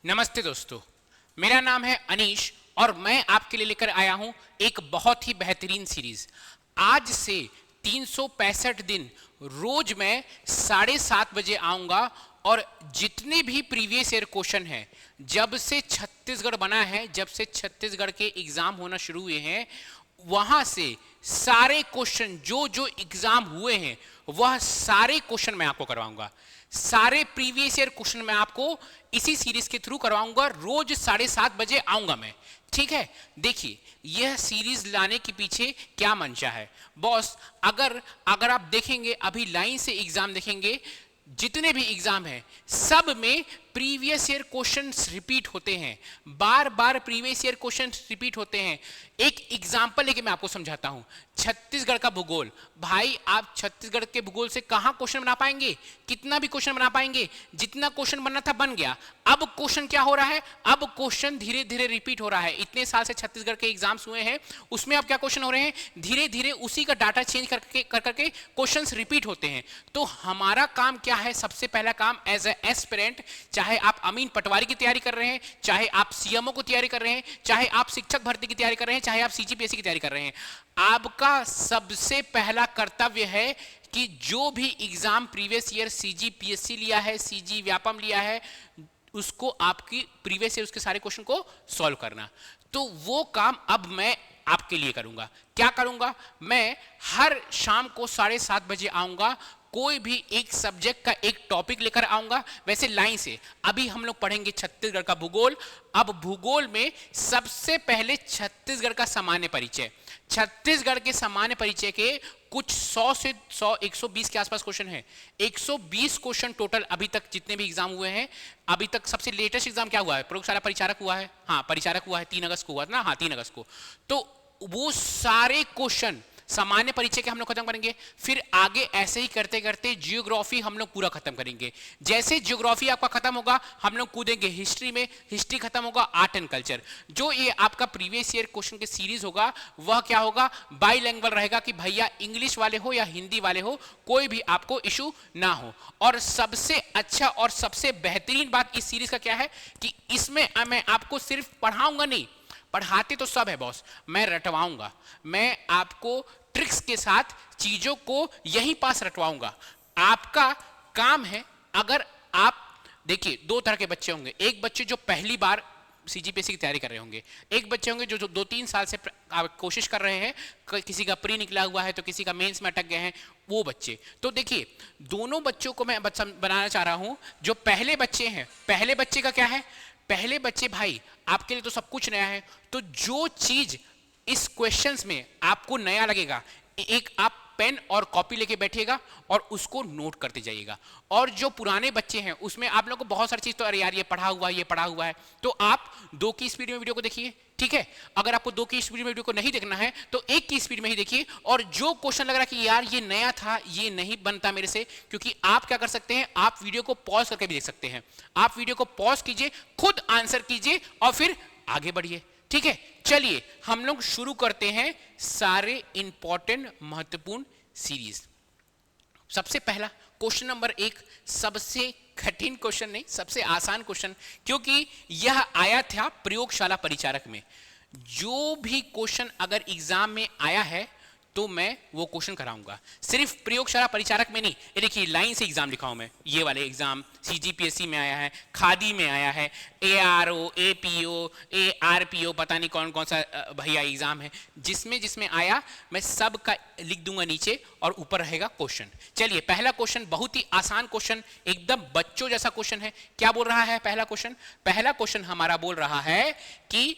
नमस्ते दोस्तों, मेरा नाम है अनीश और मैं आपके लिए लेकर आया हूं एक बहुत ही बेहतरीन सीरीज। आज से 365 दिन रोज मैं 7:30 बजे आऊंगा और जितने भी प्रीवियस ईयर क्वेश्चन हैं, जब से छत्तीसगढ़ बना है, जब से छत्तीसगढ़ के एग्जाम होना शुरू हुए हैं, वहां से सारे क्वेश्चन जो जो एग्जाम हुए हैं वह सारे क्वेश्चन मैं आपको करवाऊंगा। सारे प्रीवियस ईयर क्वेश्चन मैं आपको इसी सीरीज के थ्रू करवाऊंगा। रोज 7:30 बजे आऊंगा मैं, ठीक है। देखिए, यह सीरीज लाने के पीछे क्या मंशा है बॉस। अगर आप देखेंगे, अभी लाइन से एग्जाम देखेंगे, जितने भी एग्जाम हैं सब में प्रीवियस ईयर क्वेश्चंस रिपीट होते हैं, बार बार प्रीवियस ईयर क्वेश्चंस रिपीट होते हैं। एक एग्जांपल लेके मैं आपको समझाता हूं। छत्तीसगढ़ का भूगोल, भाई आप छत्तीसगढ़ के भूगोल से कहां क्वेश्चन बना पाएंगे? कितना भी क्वेश्चन बना पाएंगे? जितना क्वेश्चन बनना था बन गया। अब क्वेश्चन क्या हो रहा है? अब क्वेश्चन धीरे धीरे रिपीट हो रहा है। इतने साल से छत्तीसगढ़ के एग्जाम्स हुए हैं, उसमें अब क्या क्वेश्चन हो रहे हैं? धीरे धीरे उसी का डाटा चेंज करके क्वेश्चंस रिपीट होते हैं। तो हमारा काम क्या है? सबसे पहला काम एज ए एस्पिरेंट, चाहे आप अमीन पटवारी की तैयारी कर रहे हैं, चाहे आप सीएमओ की तैयारी कर रहे हैं, चाहे आप शिक्षक भर्ती की तैयारी कर रहे हैं, चाहे आप सीजीपीएससी की तैयारी कर रहे हैं, आपका सबसे पहला कर्तव्य है कि जो भी एग्जाम प्रीवियस ईयर सीजीपीएससी लिया है, सीजी व्यापम लिया है, उसको आपकी प्रीवियस ईयर उसके सारे क्वेश्चन को सॉल्व करना। तो वो काम अब मैं आपके लिए करूंगा। क्या करूंगा? मैं हर शाम को 7:30 बजे आऊंगा, कोई भी एक सब्जेक्ट का एक टॉपिक लेकर आऊंगा। वैसे लाइन से अभी हम लोग पढ़ेंगे छत्तीसगढ़ का भूगोल। अब भूगोल में सबसे पहले छत्तीसगढ़ का सामान्य परिचय। छत्तीसगढ़ के सामान्य परिचय के कुछ 100 से 120 के आसपास क्वेश्चन है। 120 क्वेश्चन टोटल अभी तक जितने भी एग्जाम हुए हैं। अभी तक सबसे लेटेस्ट एग्जाम क्या हुआ है? प्रयोगशाला परिचारक हुआ है। हाँ, परिचारक हुआ है, 3 अगस्त को हुआ था ना। हाँ, 3 अगस्त को। तो वो सारे क्वेश्चन सामान्य परिचय के हम लोग खत्म करेंगे। फिर आगे ऐसे ही करते करते जियोग्राफी हम लोग पूरा खत्म करेंगे। जैसे जियोग्राफी आपका खत्म होगा, हम लोग कूदेंगे हिस्ट्री में। हिस्ट्री खत्म होगा, आर्ट एंड कल्चर। जो ये आपका प्रीवियस ईयर क्वेश्चन के सीरीज होगा, वह क्या होगा? बाईलैंग्वेज रहेगा कि भैया इंग्लिश वाले हो या हिंदी वाले हो, कोई भी आपको इशू ना हो। और सबसे अच्छा और सबसे बेहतरीन बात इस सीरीज का क्या है कि इसमें मैं आपको सिर्फ पढ़ाऊंगा नहीं, पढ़ाते तो सब है बॉस, मैं रटवाऊंगा। मैं आपको ट्रिक्स के साथ चीजों को यहीं पास रटवाऊंगा। आपका काम है, अगर आप देखिए, 2 तरह के बच्चे होंगे। एक बच्चे जो पहली बार सीजीपीएससी की तैयारी कर रहे होंगे, एक बच्चे होंगे जो 2-3 साल से कोशिश कर रहे हैं, किसी का प्री निकला हुआ है तो किसी का मेंस में अटक गए हैं, वो बच्चे। तो देखिए, दोनों बच्चों को मैं बनाना चाह रहा हूं। जो पहले बच्चे हैं, पहले बच्चे का क्या है? पहले बच्चे भाई आपके लिए तो सब कुछ नया है। तो जो चीज इस क्वेश्चंस में आपको नया लगेगा, एक आप पेन और कॉपी लेके बैठिएगा और उसको नोट करते जाइएगा। और जो पुराने बच्चे हैं उसमें आप लोगों को बहुत सारी चीज तो अरे यार ये पढ़ा हुआ है, ये पढ़ा हुआ है, तो आप 2 की स्पीड में वीडियो को देखिए, ठीक है। अगर आपको 2 की स्पीड में वीडियो को नहीं देखना है तो 1 की स्पीड में ही देखिए। और जो क्वेश्चन लग रहा है कि यार ये नया था, ये नहीं बनता मेरे से, क्योंकि आप क्या कर सकते हैं, आप वीडियो को पॉज करके भी देख सकते हैं। आप वीडियो को पॉज कीजिए, खुद आंसर कीजिए और फिर आगे बढ़िए, ठीक है। चलिए हम लोग शुरू करते हैं सारे इंपॉर्टेंट महत्वपूर्ण सीरीज। सबसे पहला क्वेश्चन नंबर 1, सबसे कठिन क्वेश्चन नहीं, सबसे आसान क्वेश्चन, क्योंकि यह आया था प्रयोगशाला परिचारक में। जो भी क्वेश्चन अगर एग्जाम में आया है तो मैं वो क्वेश्चन कराऊंगा। सिर्फ प्रयोगशाला परिचारक में नहीं, ये देखिए लाइन से एग्जाम लिखा हूं मैं। ये वाले एग्जाम सीजीपीएससी में आया है, खादी में आया है, एआरओ, एपीओ, एआरपीओ, पता नहीं कौन कौन सा भैया एग्जाम है, जिसमें जिसमें आया मैं सब का लिख दूंगा नीचे और ऊपर रहेगा क्वेश्चन। चलिए, पहला क्वेश्चन बहुत ही आसान क्वेश्चन, एकदम बच्चों जैसा क्वेश्चन है। क्या बोल रहा है पहला क्वेश्चन? पहला क्वेश्चन हमारा बोल रहा है कि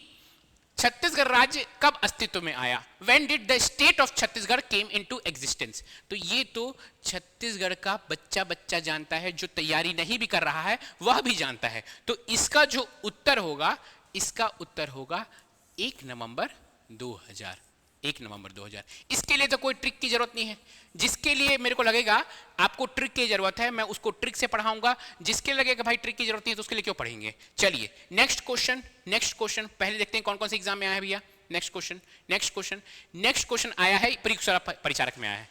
छत्तीसगढ़ राज्य कब अस्तित्व में आया? When did the state of Chhattisgarh came into existence? तो ये तो छत्तीसगढ़ का बच्चा बच्चा जानता है, जो तैयारी नहीं भी कर रहा है वह भी जानता है। तो इसका जो उत्तर होगा, इसका उत्तर होगा 1 नवंबर 2000। 1 नवंबर 2000। इसके लिए तो कोई ट्रिक की जरूरत नहीं है। जिसके लिए मेरे को लगेगा आपको ट्रिक की जरूरत है, मैं उसको ट्रिक से पढ़ाऊंगा। जिसके लगेगा भाई ट्रिक की जरूरत नहीं है तो उसके लिए क्यों पढ़ेंगे। चलिए नेक्स्ट क्वेश्चन, नेक्स्ट क्वेश्चन पहले देखते हैं कौन कौन से एग्जाम में आया है भैया। Next question, next question, next question आया है प्रयोगशाला परिचारक में आया है।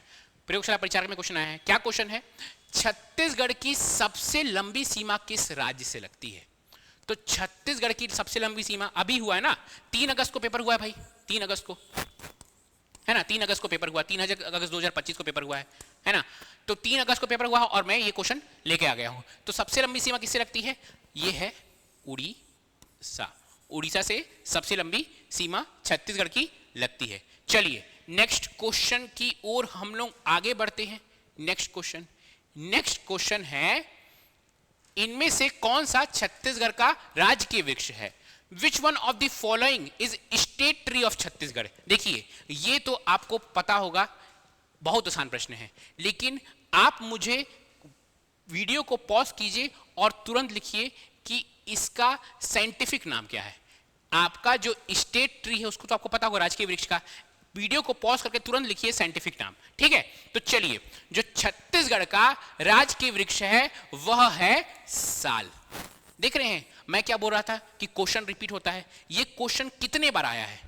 प्रयोगशाला परिचारक में क्वेश्चन आया है। क्या क्वेश्चन है? छत्तीसगढ़ की सबसे लंबी सीमा किस राज्य से लगती है? तो छत्तीसगढ़ की सबसे लंबी सीमा अभी हुआ है ना, 3 अगस्त को पेपर हुआ है भाई, 3 अगस्त को, है ना, 3 अगस्त को पेपर हुआ, 3 अगस्त 2025 को पेपर हुआ है ना, तो 3 अगस्त को पेपर हुआ और मैं ये क्वेश्चन लेके आ गया हूं। तो सबसे लंबी सीमा किससे लगती है? ये है उड़ीसा। उड़ीसा से सबसे लंबी सीमा छत्तीसगढ़ की लगती है। चलिए नेक्स्ट क्वेश्चन की ओर हम लोग आगे बढ़ते हैं। नेक्स्ट क्वेश्चन है, इनमें से कौन सा छत्तीसगढ़ का राजकीय वृक्ष है? Which one of the following is state tree of Chhattisgarh? देखिए ये तो आपको पता होगा, बहुत आसान प्रश्न है, लेकिन आप मुझे वीडियो को पॉज कीजिए और तुरंत लिखिए कि इसका साइंटिफिक नाम क्या है। आपका जो स्टेट ट्री है उसको तो आपको पता होगा, राजकीय वृक्ष का। वीडियो को पॉज करके तुरंत लिखिए साइंटिफिक नाम, ठीक है? तो चलिए, जो छत्तीसगढ़ का राजकीय वृक्ष है वह है साल। देख रहे हैं मैं क्या बोल रहा था कि क्वेश्चन रिपीट होता है। ये क्वेश्चन कितने बार आया है,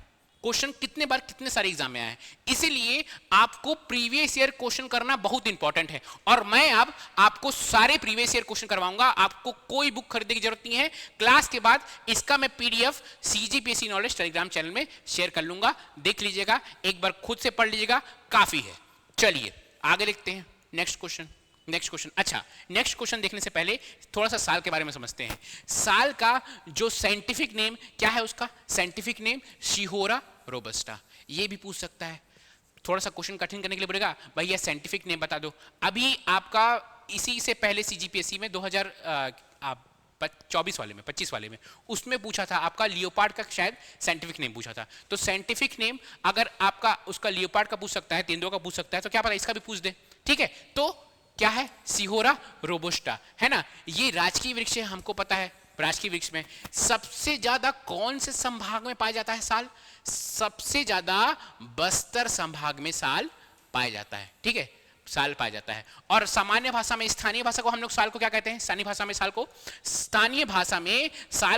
क्वेश्चन कितने बार कितने सारे एग्जाम में आया है, इसीलिए आपको प्रीवियस ईयर क्वेश्चन करना बहुत इंपॉर्टेंट है। और मैं अब आपको सारे प्रीवियस ईयर क्वेश्चन करवाऊंगा, आपको कोई बुक खरीदने की जरूरत नहीं है। क्लास के बाद इसका मैं PDF CGPSC knowledge Telegram channel में शेयर कर लूंगा, देख लीजिएगा, एक बार खुद से पढ़ लीजिएगा, काफी है। चलिए आगे लिखते हैं नेक्स्ट क्वेश्चन। अच्छा, नेक्स्ट क्वेश्चन देखने से पहले थोड़ा सा साल के बारे में समझते हैं। साल का जो साइंटिफिक नेम क्या है, उसका साइंटिफिक नेम शिहोरा रोबस्टा। ये भी पूछ सकता है, थोड़ा सा क्वेश्चन कठिन करने के लिए बोलेगा भैया साइंटिफिक नेम बता दो। अभी आपका इसी से पहले सीजीपीएससी में 2024 वाले में 25 वाले में उसमें पूछा था, आपका लियोपार्ड का शायद साइंटिफिक नेम पूछा था। तो साइंटिफिक नेम अगर आपका उसका लियोपार्ड का पूछ सकता है, तेंदुआ का पूछ सकता है, तो क्या पता इसका भी पूछ दे, ठीक है? तो क्या है? शिहोरा रोबस्टा, है ना। ये राजकीय वृक्ष है, हमको पता है। राजकीय वृक्ष में सबसे ज्यादा कौन से संभाग में पाया जाता है साल? सबसे ज्यादा बस्तर संभाग में साल पाया जाता है, ठीक है, साल पाया जाता है। और सामान्य भाषा में, स्थानीय भाषा को हम लोग साल को क्या कहते हैं? स्थानीय भाषा में साल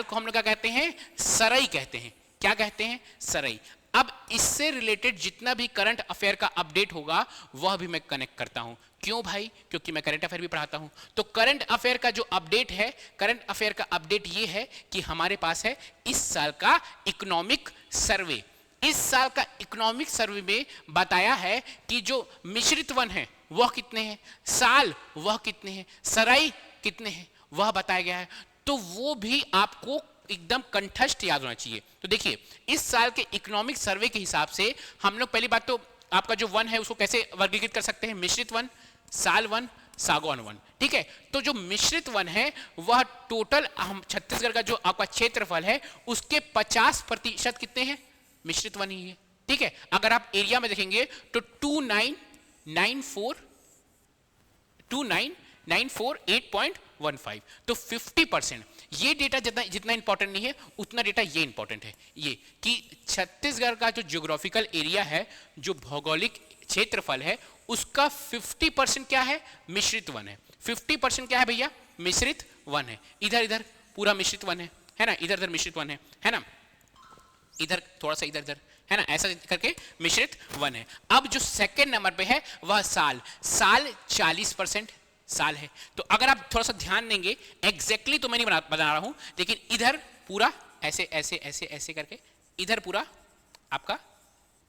को हम लोग क्या कहते हैं? सरई कहते हैं। क्या कहते हैं? सरई। अब इससे रिलेटेड जितना भी करंट अफेयर का अपडेट होगा वह भी मैं कनेक्ट करता हूं। क्यों भाई? क्योंकि मैं करंट अफेयर भी पढ़ाता हूं। तो करंट अफेयर का जो अपडेट है, करंट अफेयर का अपडेट ये है कि हमारे पास है इस साल का इकोनॉमिक सर्वे। इस साल का इकोनॉमिक सर्वे में बताया है कि जो मिश्रित वन है वह कितने हैं, साल वह कितने हैं, सराई कितने हैं, वह बताया गया है। तो वो भी आपको एकदम कंठस्थ याद होना चाहिए। तो देखिए, इस साल के इकोनॉमिक सर्वे के हिसाब से हम लोग पहली बात तो आपका जो वन है उसको कैसे वर्गीकृत कर सकते हैं? मिश्रित वन, साल वन, सागौन वन, ठीक है। तो जो मिश्रित वन है वह टोटल छत्तीसगढ़ का जो आपका क्षेत्रफल है उसके 50% कितने हैं? मिश्रित वन ही है, ठीक है। अगर आप एरिया में देखेंगे तो 2994,8.15, तो 50%। ये डेटा जितना इंपॉर्टेंट नहीं है उतना डेटा ये इंपॉर्टेंट है, ये कि छत्तीसगढ़ का जो ज्योग्राफिकल एरिया है, जो भौगोलिक क्षेत्रफल है, उसका 50% क्या है? मिश्रित वन है। 50% क्या है भैया? मिश्रित वन है। इधर इधर पूरा मिश्रित वन है ना, इधर इधर मिश्रित वन है ना, इधर थोड़ा सा इधर इधर, है ना, ऐसा करके मिश्रित वन है। अब जो सेकंड नंबर पे है वह साल 40% साल है। तो अगर आप थोड़ा सा ध्यान देंगे, एग्जैक्टली तो मैं नहीं बता रहा हूं, लेकिन इधर पूरा ऐसे ऐसे ऐसे ऐसे करके इधर पूरा आपका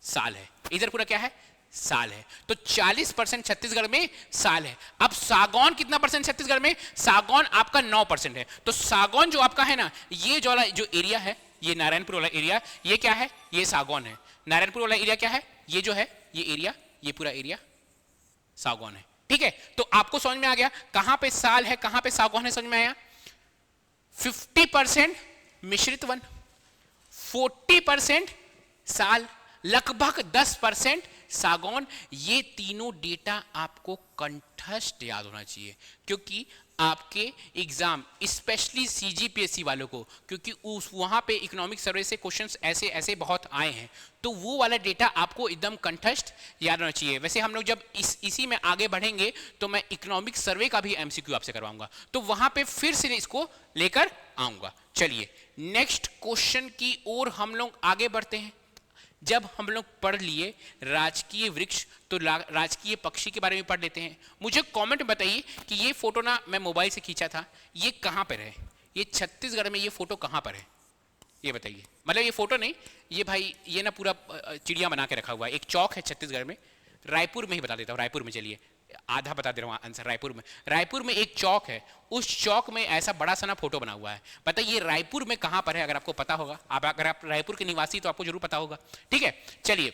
साल है, इधर पूरा क्या है? साल है। तो 40% छत्तीसगढ़ में साल है। अब सागौन कितना परसेंट छत्तीसगढ़ में? सागौन आपका 9% है। तो सागौन जो आपका है ना, ये जो एरिया है, ये नारायणपुर वाला एरिया, ये क्या है? ये सागौन है। नारायणपुर वाला एरिया क्या है? ये जो है ये एरिया, ये पूरा एरिया सागौन है, ठीक है। तो आपको समझ में आ गया कहां पे साल है, कहां पे सागौन है, समझ में आया? 50% मिश्रित वन, 40% साल, लगभग 10% सागौन। ये तीनों डेटा आपको कंठस्थ याद होना चाहिए, क्योंकि आपके एग्जाम स्पेशली सीजीपीएससी वालों को, क्योंकि उस वहां पे इकोनॉमिक सर्वे से क्वेश्चंस ऐसे ऐसे बहुत आए हैं, तो वो वाला डेटा आपको एकदम कंठस्थ याद होना चाहिए। वैसे हम लोग जब इसी में आगे बढ़ेंगे तो मैं इकोनॉमिक सर्वे का भी एमसीक्यू आपसे करवाऊंगा, तो वहां पे फिर से इसको लेकर आऊंगा। चलिए नेक्स्ट क्वेश्चन की ओर हम लोग आगे बढ़ते हैं। जब हम लोग पढ़ लिए राजकीय वृक्ष, तो राजकीय पक्षी के बारे में पढ़ लेते हैं। मुझे कमेंट बताइए कि ये फोटो ना मैं मोबाइल से खींचा था, ये कहां पर है? ये छत्तीसगढ़ में ये फोटो कहाँ पर है ये बताइए। मतलब ये फोटो नहीं, ये भाई ये ना पूरा चिड़िया बना के रखा हुआ है। एक चौक है छत्तीसगढ़ में, रायपुर में ही बता देता हूँ, रायपुर में, चलिए आधा बता दे रहा हूँ आंसर। रायपुर में एक चौक है, उस चौक में ऐसा बड़ा सा ना फोटो बना हुआ है। बताइए रायपुर में कहाँ पर है, अगर आपको पता होगा, अगर आप रायपुर के निवासी तो आपको जरूर पता होगा। ठीक है, चलिए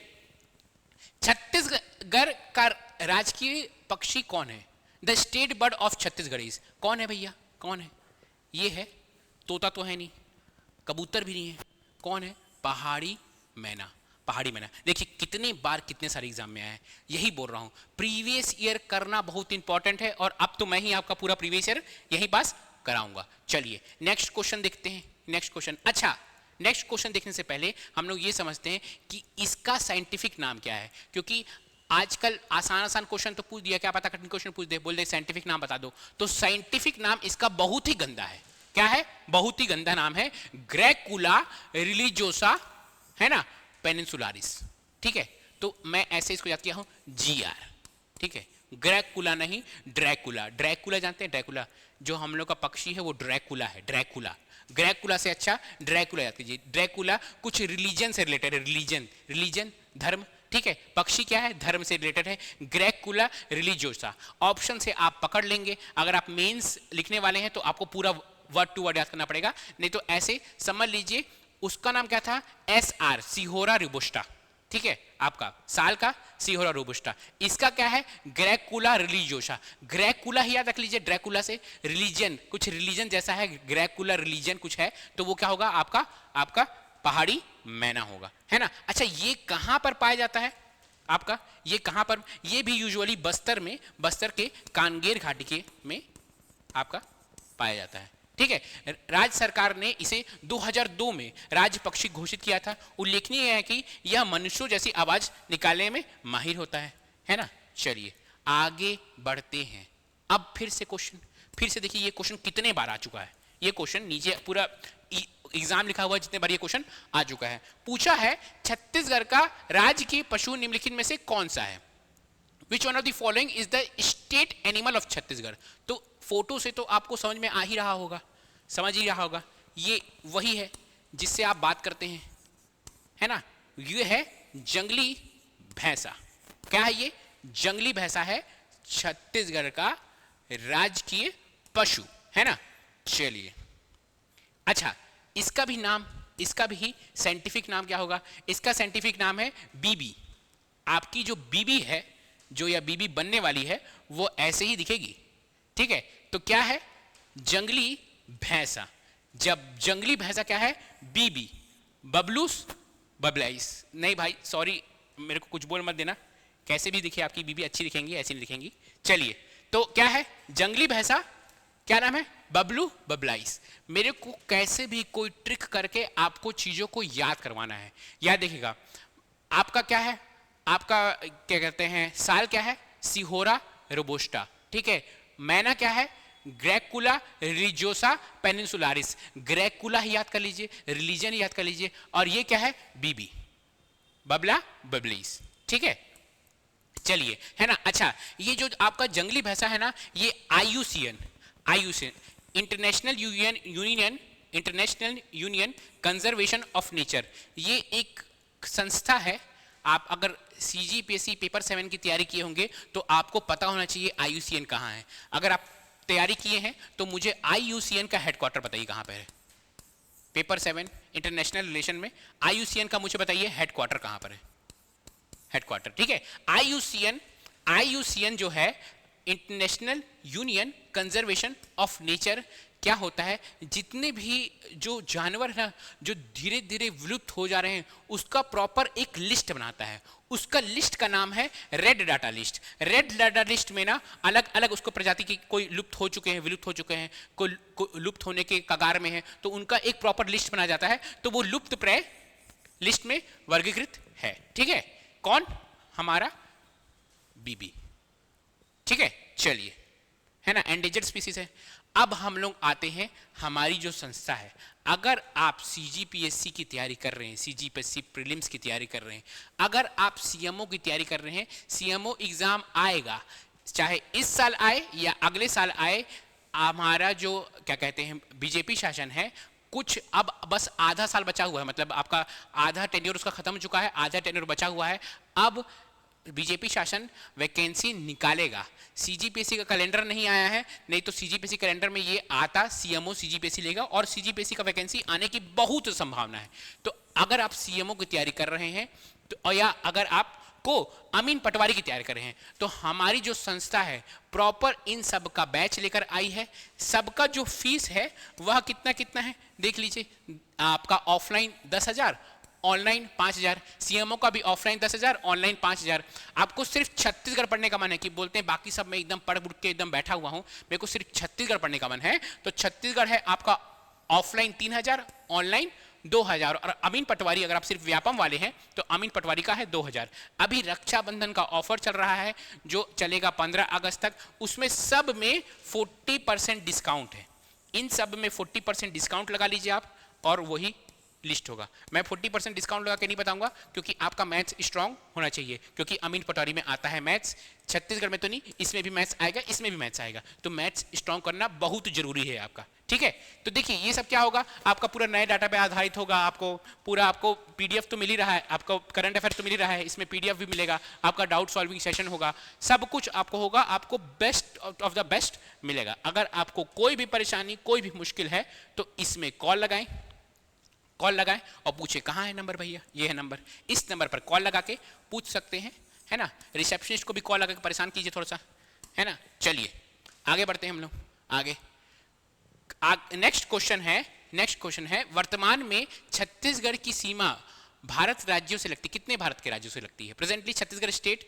छत्तीसगढ़ का राजकीय पक्षी कौन है? The state bird of Chhattisgarh is, कौन है भैया, कौन है? ये है, तोता तो है नहीं, कबूतर भी नहीं है, कौन है? पहाड़ी मैना। पहाड़ी मैना। देखिए कितनी बार कितने सारे एग्जाम में आया है, यही बोल रहा हूं, प्रीवियस ईयर करना बहुत इंपॉर्टेंट है, और अब तो मैं ही आपका पूरा प्रीवियस ईयर यही पास कराऊंगा। चलिए नेक्स्ट क्वेश्चन देखते हैं। नेक्स्ट क्वेश्चन, अच्छा नेक्स्ट क्वेश्चन देखने से पहले हम लोग ये समझते हैं कि इसका साइंटिफिक नाम क्या है, क्योंकि आजकल आसान आसान क्वेश्चन तो पूछ दिया, क्या पता कठिन क्वेश्चन पूछ दे, बोल दे साइंटिफिक नाम बता दो। तो साइंटिफिक नाम इसका बहुत ही गंदा है। क्या है? बहुत ही गंदा नाम है, ग्रैकुला रिलीजियोसा, है ना, पेनिनसुलारिस। ठीक है, तो मैं ऐसे इसको याद किया हूं GR। ठीक है, ग्रैकुला नहीं, ड्रैकुला। ड्रैकुला जानते हैं? ड्रैकुला जो हम लोग का पक्षी है वो ड्रैकुला है, ड्रैकुला। ग्रैकुला से अच्छा ड्रैकुला याद कीजिए। ड्रैकुला कुछ रिलीजन से रिलेटेड है, रिलीजन धर्म। ठीक है, पक्षी क्या है? धर्म से रिलेटेड है, ग्रैकुला रिलीजियोसा। ऑप्शन से आप पकड़ लेंगे, अगर आप मेंस लिखने वाले हैं तो आपको पूरा वर्ड टू वर्ड याद करना पड़ेगा, नहीं तो ऐसे समझ लीजिए। उसका नाम क्या था? SR, Sihora robusta. ठीक है, आपका साल का सिहोरा रोबस्टा। इसका क्या है? ग्रैकुला रिलीजियोसा। ग्रैकुला ही याद रख लीजिए, ड्रैकुला से रिलीजन, कुछ रिलीजन जैसा है, ग्रैकुला रिलीजन कुछ है, तो वो क्या होगा? आपका पहाड़ी मैना होगा, है ना। अच्छा, ये कहां पर पाया जाता है आपका? ये कहां पर? ये भी यूजुअली बस्तर में, बस्तर के कांगेर घाटी के में आपका पाया जाता है। ठीक है, राज्य सरकार ने इसे 2002 में राज्य पक्षी घोषित किया था। उल्लेखनीय है कि यह मनुष्यों जैसी आवाज निकालने में माहिर होता है ना। चलिए आगे बढ़ते हैं। अब फिर से क्वेश्चन, फिर से देखिए ये क्वेश्चन कितने बार आ चुका है। ये क्वेश्चन नीचे पूरा एग्जाम लिखा हुआ है, जितने बार ये क्वेश्चन आ चुका है। पूछा है छत्तीसगढ़ का राजकीय पशु निम्नलिखित में से कौन सा है? Which one of the following is the state animal of Chhattisgarh? तो फोटो से तो आपको समझ में आ ही रहा होगा, समझ ही रहा होगा, ये वही है जिससे आप बात करते हैं, है ना। ये है जंगली भैंसा। क्या है ये? जंगली भैंसा है छत्तीसगढ़ का राजकीय पशु, है ना। चलिए अच्छा, इसका भी नाम, इसका भी साइंटिफिक नाम क्या होगा? इसका साइंटिफिक नाम है बीबी। आपकी जो बीबी है, जो या बीबी बनने वाली है, वो ऐसे ही दिखेगी। ठीक है, तो क्या है? जंगली भैंसा। जब जंगली भैंसा क्या है? बीबी। बबलूस बबलाइस, नहीं भाई सॉरी, मेरे को कुछ बोल मत देना, कैसे भी दिखे आपकी बीबी अच्छी दिखेंगी, ऐसी नहीं दिखेंगी। चलिए, तो क्या है? जंगली भैंसा, क्या नाम है? बबलू बबलाइस। मेरे को कैसे भी कोई ट्रिक करके आपको चीजों को याद करवाना है। याद देखिएगा, आपका क्या है? आपका क्या कहते हैं? साल क्या है? सिहोरा रोबस्टा। ठीक है, मैना क्या है? ग्रैकुला रिलीजियोसा पेनिनसुलारिस। ग्रैकुला ही याद कर लीजिए, रिलीजन ही याद कर लीजिए, और ये क्या है? बीबी, बबला बबलीस। ठीक है, चलिए, है ना। अच्छा, ये जो आपका जंगली भैंसा है ना, ये IUCN international union conservation of nature, ये एक संस्था है। आप अगर CGPSC पेपर 7 की तैयारी किए होंगे तो आपको पता होना चाहिए IUCN कहाँ है। अगर आप तैयारी किए हैं तो मुझे IUCN का हेडक्वार्टर बताइए कहाँ पर है। पेपर 7 इंटरनेशनल रिलेशन में IUCN का मुझे बताइए हेडक्वार्टर कहाँ पर है, हेडक्वार्टर। ठीक है, IUCN जो है, international union conservation of nature, क्या होता है? जितने भी जो जानवर है ना, जो धीरे धीरे विलुप्त हो जा रहे हैं, उसका प्रॉपर एक लिस्ट बनाता है। उसका लिस्ट का नाम है red data list. Red data list में ना अलग अलग उसको प्रजाति की, कोई लुप्त हो चुके हैं, विलुप्त हो चुके हैं, कोई लुप्त होने के कगार में है, तो उनका एक प्रॉपर लिस्ट बनाया जाता है। तो वो लुप्त प्राय लिस्ट में वर्गीकृत है। ठीक है, कौन? हमारा बीबी। ठीक है, चलिए, है ना, एंडेंजर्ड स्पीसीज है। अब हम लोग आते हैं हमारी जो संस्था है। अगर आप CGPSC की तैयारी कर रहे हैं, CGPSC प्रीलिम्स की तैयारी कर रहे हैं, अगर आप CMO की तैयारी कर रहे हैं, CMO एग्जाम आएगा, चाहे इस साल आए या अगले साल आए, हमारा जो क्या कहते हैं बीजेपी शासन है, कुछ अब बस आधा साल बचा हुआ है, मतलब आपका आधा टेन्योर उसका खत्म हो चुका है, आधा टेन्योर बचा हुआ है। अब बीजेपी शासन वैकेंसी निकालेगा। सीजीपीएससी का कैलेंडर नहीं आया है, नहीं तो सीजीपीएससी कैलेंडर में ये आता, सीएमओ सीजीपीएससी लेगा और सीजीपीएससी का वैकेंसी आने की बहुत संभावना है। तो अगर आप सीएमओ की तैयारी कर रहे हैं तो, या अगर आप को अमीन पटवारी की तैयारी कर रहे हैं, तो हमारी जो संस्था है प्रॉपर इन सब का बैच लेकर आई है। सबका जो फीस है वह कितना कितना है देख लीजिए। आपका ऑफलाइन 10,000, ऑनलाइन 5,000। सीएमओ का भी ऑफलाइन 10,000, ऑनलाइन 5,000। आपको सिर्फ छत्तीसगढ़ पढ़ने का मन है, कि बोलते हैं बाकी सब मैं एकदम पढ़ के एकदम बैठा हुआ हूं, मेरे को सिर्फ छत्तीसगढ़ पढ़ने का मन है, तो छत्तीसगढ़ है आपका ऑफलाइन 3,000, ऑनलाइन 2,000। और अमीन पटवारी अगर आप सिर्फ व्यापम वाले हैं तो अमीन पटवारी का है 2,000। अभी रक्षाबंधन का ऑफर चल रहा है जो चलेगा 15 अगस्त तक, उसमें सब में 40% डिस्काउंट है। इन सब में 40% डिस्काउंट लगा लीजिए आप और वही लिस्ट होगा। मैं 40% डिस्काउंट लगा के नहीं बताऊंगा क्योंकि आपका मैथ्स स्ट्रांग होना चाहिए, क्योंकि अमीन पटवारी में आता है मैथ्स, छत्तीसगढ़ में तो नहीं, इसमें भी मैथ्स आएगा, इसमें भी मैथ्स आएगा, तो मैथ्स स्ट्रांग करना बहुत जरूरी है आपका, ठीक है। तो देखिए ये सब क्या होगा, आपका पूरा नए डाटा पे आधारित होगा। आपको पूरा आपको पीडीएफ तो मिल ही रहा है, आपको करंट अफेयर तो मिल ही रहा है, इसमें पीडीएफ भी मिलेगा, आपका डाउट सॉल्विंग सेशन होगा, सब कुछ आपको होगा, आपको बेस्ट ऑफ द बेस्ट मिलेगा। अगर आपको कोई भी परेशानी, कोई भी मुश्किल है तो इसमें कॉल लगाएं, कॉल लगाएं और पूछे कहाँ है नंबर भैया, ये है नंबर, इस नंबर पर कॉल लगा के पूछ सकते हैं, है ना। रिसेप्शनिस्ट को भी कॉल लगा के परेशान कीजिए थोड़ा सा, है ना। चलिए आगे बढ़ते हैं हम लोग आगे। नेक्स्ट क्वेश्चन है वर्तमान में छत्तीसगढ़ की सीमा भारत राज्यों से लगती, कितने भारत के राज्यों से लगती है? Presently Chhattisgarh state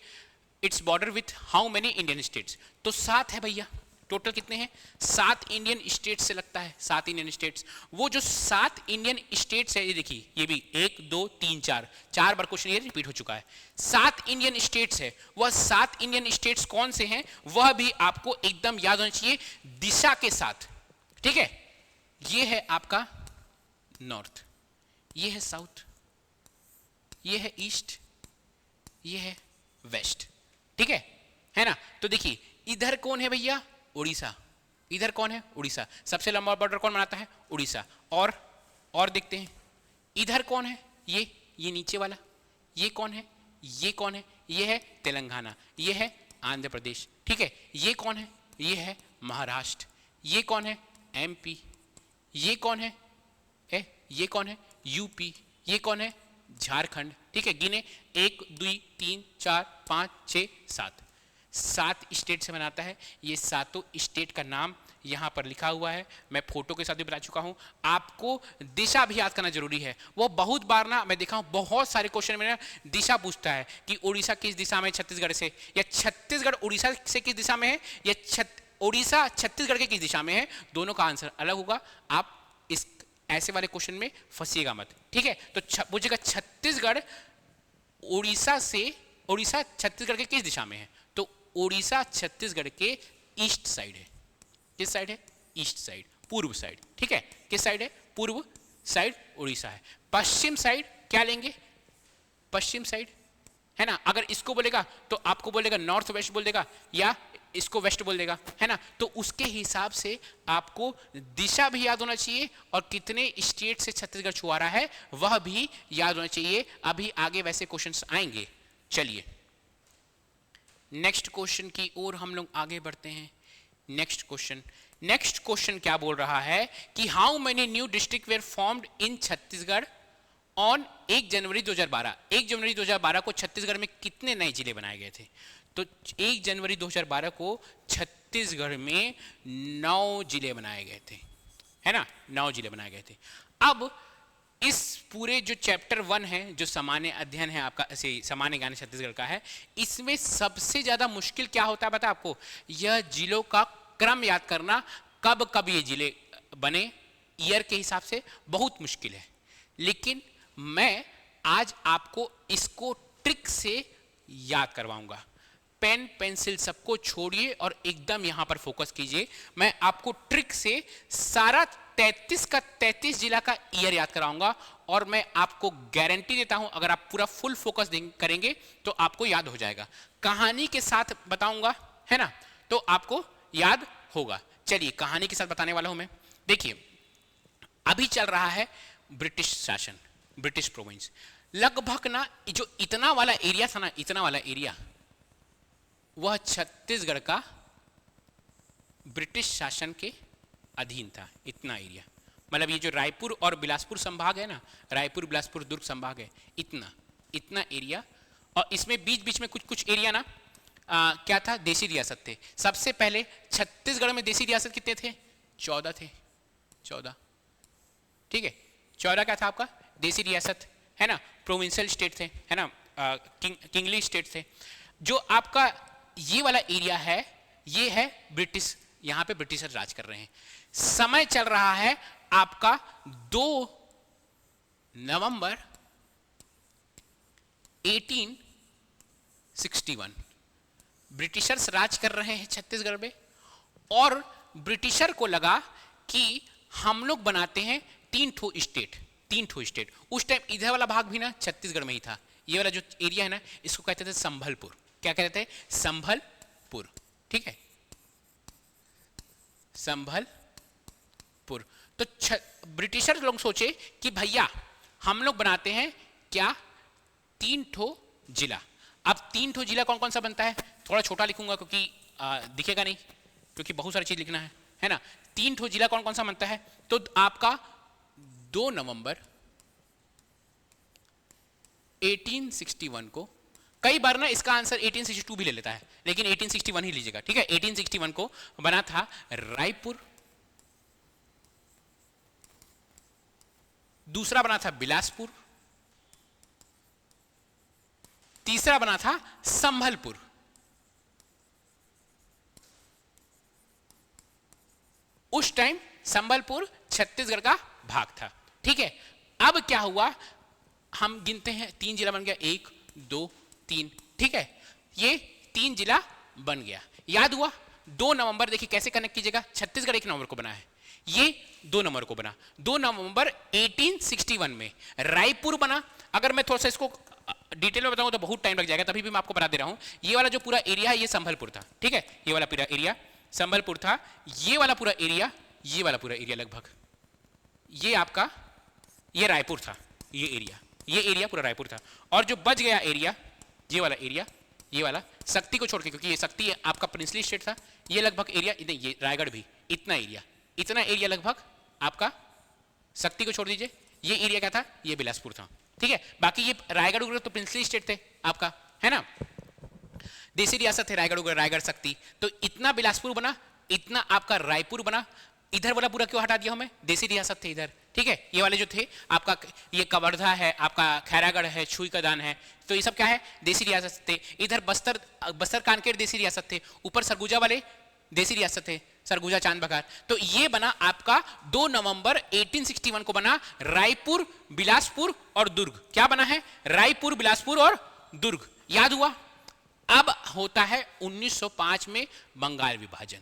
its border with how many Indian states? तो 7 है भैया। टोटल कितने हैं? 7 इंडियन स्टेट से लगता है, 7 इंडियन स्टेट्स। वो जो 7 इंडियन स्टेट्स है, ये देखिए, ये भी 1 2 3 4 बार क्वेश्चन ये रिपीट हो चुका है। 7 इंडियन स्टेट्स है, वह 7 इंडियन स्टेट्स कौन से हैं वह भी आपको एकदम याद होना चाहिए दिशा के साथ, ठीक है। ये है आपका नॉर्थ, ये है साउथ, ये है ईस्ट, ये है वेस्ट, ठीक है ना। तो देखिए इधर कौन है भैया? उड़ीसा। इधर कौन है? उड़ीसा। सबसे लंबा बॉर्डर कौन बनाता है? उड़ीसा। और देखते हैं इधर कौन है? ये नीचे वाला, ये कौन है? ये कौन है? ये है तेलंगाना, ये है आंध्र प्रदेश, ठीक है। ये कौन है? ये है महाराष्ट्र। ये कौन है? एमपी। ये कौन है? ये कौन है? यूपी। ये कौन है? झारखंड, ठीक है। गिने 1 2 3 4 5 6 7 स्टेट से बनाता है। ये सातों स्टेट का नाम यहाँ पर लिखा हुआ है, मैं फोटो के साथ भी बता चुका हूँ। आपको दिशा भी याद करना जरूरी है। वो बहुत बार ना मैं देखा हूँ बहुत सारे क्वेश्चन में ना दिशा पूछता है कि उड़ीसा किस दिशा में छत्तीसगढ़ से, या छत्तीसगढ़ उड़ीसा से किस दिशा में है, या उड़ीसा छत्तीसगढ़ के किस दिशा में है। दोनों का आंसर अलग होगा। आप इस ऐसे वाले क्वेश्चन में फंसिएगा मत, ठीक है। तो पूछेगा छत्तीसगढ़ उड़ीसा छत्तीसगढ़ के किस दिशा में है, तो उड़ीसा छत्तीसगढ़ के ईस्ट साइड है। किस साइड है? ईस्ट साइड, पूर्व साइड, ठीक है। किस साइड है? पूर्व साइड उड़ीसा है। पश्चिम साइड क्या लेंगे? पश्चिम साइड, है ना। अगर इसको बोलेगा तो आपको बोलेगा नॉर्थ वेस्ट बोल देगा, या इसको वेस्ट बोल देगा, है ना। तो उसके हिसाब से आपको दिशा भी याद होना चाहिए और कितने स्टेट से छत्तीसगढ़ छुआ रहा है वह भी याद होना चाहिए। अभी आगे वैसे क्वेश्चंस आएंगे। चलिए नेक्स्ट क्वेश्चन की ओर हम लोग आगे बढ़ते हैं। नेक्स्ट क्वेश्चन क्या बोल रहा है कि how many new district were formed in Chhattisgarh on 1 जनवरी 2012। 1 जनवरी 2012 को छत्तीसगढ़ में कितने नए जिले बनाए गए थे? तो 1 जनवरी 2012 को छत्तीसगढ़ में 9 जिले बनाए गए थे, है ना। 9 जिले बनाए गए थे। अब इस पूरे जो चैप्टर 1 है, जो सामान्य अध्ययन है आपका, सामान्य ज्ञान छत्तीसगढ़ का है, इसमें सबसे ज्यादा मुश्किल क्या होता है पता आपको? यह जिलों का क्रम याद करना, कब कब ये जिले बने ईयर के हिसाब से बहुत मुश्किल है। लेकिन मैं आज आपको इसको ट्रिक से याद करवाऊंगा। पेन पेंसिल सबको छोड़िए और एकदम यहां पर फोकस कीजिए। मैं आपको ट्रिक से सारा 33 का 33 जिला का ईयर याद कराऊंगा और मैं आपको गारंटी देता हूं अगर आप पूरा फुल फोकस करेंगे तो आपको याद हो जाएगा। कहानी के साथ बताऊंगा, है ना, तो आपको याद होगा। चलिए कहानी के साथ बताने वाला हूं मैं। देखिए अभी चल रहा है ब्रिटिश शासन, ब्रिटिश प्रोविंस। लगभग ना जो इतना वाला एरिया था ना, इतना वाला एरिया, वह छत्तीसगढ़ का ब्रिटिश शासन के अधीन था। इतना एरिया, मतलब ये जो रायपुर और बिलासपुर संभाग है ना, रायपुर बिलासपुर दुर्ग संभाग है, इतना इतना एरिया। और इसमें बीच बीच में कुछ कुछ एरिया ना क्या था, देसी रियासत थे। सबसे पहले छत्तीसगढ़ में देसी रियासत कितने थे? 14 थे, 14। ठीक है, 14 क्या था आपका? देसी रियासत, है ना, प्रोविंशियल स्टेट थे, है ना, किंगली स्टेट थे। जो आपका ये वाला एरिया है, ये है ब्रिटिश, यहां पे ब्रिटिशर राज कर रहे हैं। समय चल रहा है आपका 2 नवंबर 1861। ब्रिटिशर्स राज कर रहे हैं छत्तीसगढ़ में, और ब्रिटिशर को लगा कि हम लोग बनाते हैं 3 ठो स्टेट, 3 ठो स्टेट। उस टाइम इधर वाला भाग भी ना छत्तीसगढ़ में ही था। ये वाला जो एरिया है ना, इसको कहते थे संभलपुर। क्या कहते थे? संभलपुर। ठीक है, संभलपुर। तो ब्रिटिशर लोग सोचे कि भैया हम लोग बनाते हैं क्या, 3 ठो जिला। अब 3 ठो जिला कौन कौन सा बनता है? थोड़ा छोटा लिखूंगा क्योंकि दिखेगा नहीं, क्योंकि बहुत सारी चीज लिखना है ना। 3 ठो जिला कौन कौन सा बनता है? तो आपका 2 नवंबर 1861 को, कई बार ना इसका आंसर 1862 भी ले लेता है, लेकिन 1861 ही लीजिएगा। ठीक है, 1861 को बना था रायपुर, दूसरा बना था बिलासपुर, तीसरा बना था संभलपुर। उस टाइम संबलपुर छत्तीसगढ़ का भाग था। ठीक है, अब क्या हुआ, हम गिनते हैं, 3 जिला बन गया, 1 2 3। ठीक है, ये 3 जिला बन गया। याद हुआ? 2 नवंबर, देखिए कैसे कनेक्ट कीजिएगा, छत्तीसगढ़ 1 नवंबर को बना है, ये 2 नवंबर को बना। 2 नवंबर 1861 में रायपुर बना। अगर मैं थोड़ा सा इसको डिटेल में बताऊं तो बहुत टाइम लग जाएगा, तभी भी मैं आपको बता दे रहा हूं। ये वाला जो पूरा एरिया है ये संभलपुर था। ठीक है, ये वाला पूरा एरिया संबलपुर था। ये वाला पूरा एरिया, ये वाला पूरा एरिया लगभग, ये आपका, ये रायपुर था। ये एरिया पूरा रायपुर था। और जो बच गया एरिया, ये वाला एरिया, ये वाला शक्ति को छोड़ के, क्योंकि ये शक्ति आपका प्रिंसली स्टेट था, ये लगभग एरिया, ये रायगढ़ भी, इतना एरिया लगभग आपका, शक्ति को छोड़ दीजिए, ये एरिया क्या था, ये बिलासपुर था। ठीक है, बाकी ये रायगढ़ उगड़ तो प्रिंसली स्टेट थे आपका, है ना, देसी रियासत है रायगढ़ उगड़, रायगढ़ शक्ति। तो इतना बिलासपुर बना, इतना आपका रायपुर बना। इधर वाला पूरा क्यों हटा दिया हमें? देसी रियासत थे इधर। ठीक है, ये वाले जो थे आपका, ये कवर्धा है, आपका खैरागढ़ है, छुई कदान है, तो ये सब क्या है, देसी रियासत थे। इधर बस्तर कानकेर देसी रियासत थे, ऊपर सरगुजा वाले देसी रियासत थे, सरगुजा चांद बघार। तो ये बना आपका 2 नवंबर 1861 को बना रायपुर, बिलासपुर और दुर्ग। क्या बना है? रायपुर, बिलासपुर और दुर्ग। याद हुआ? अब होता है 1905 में बंगाल विभाजन।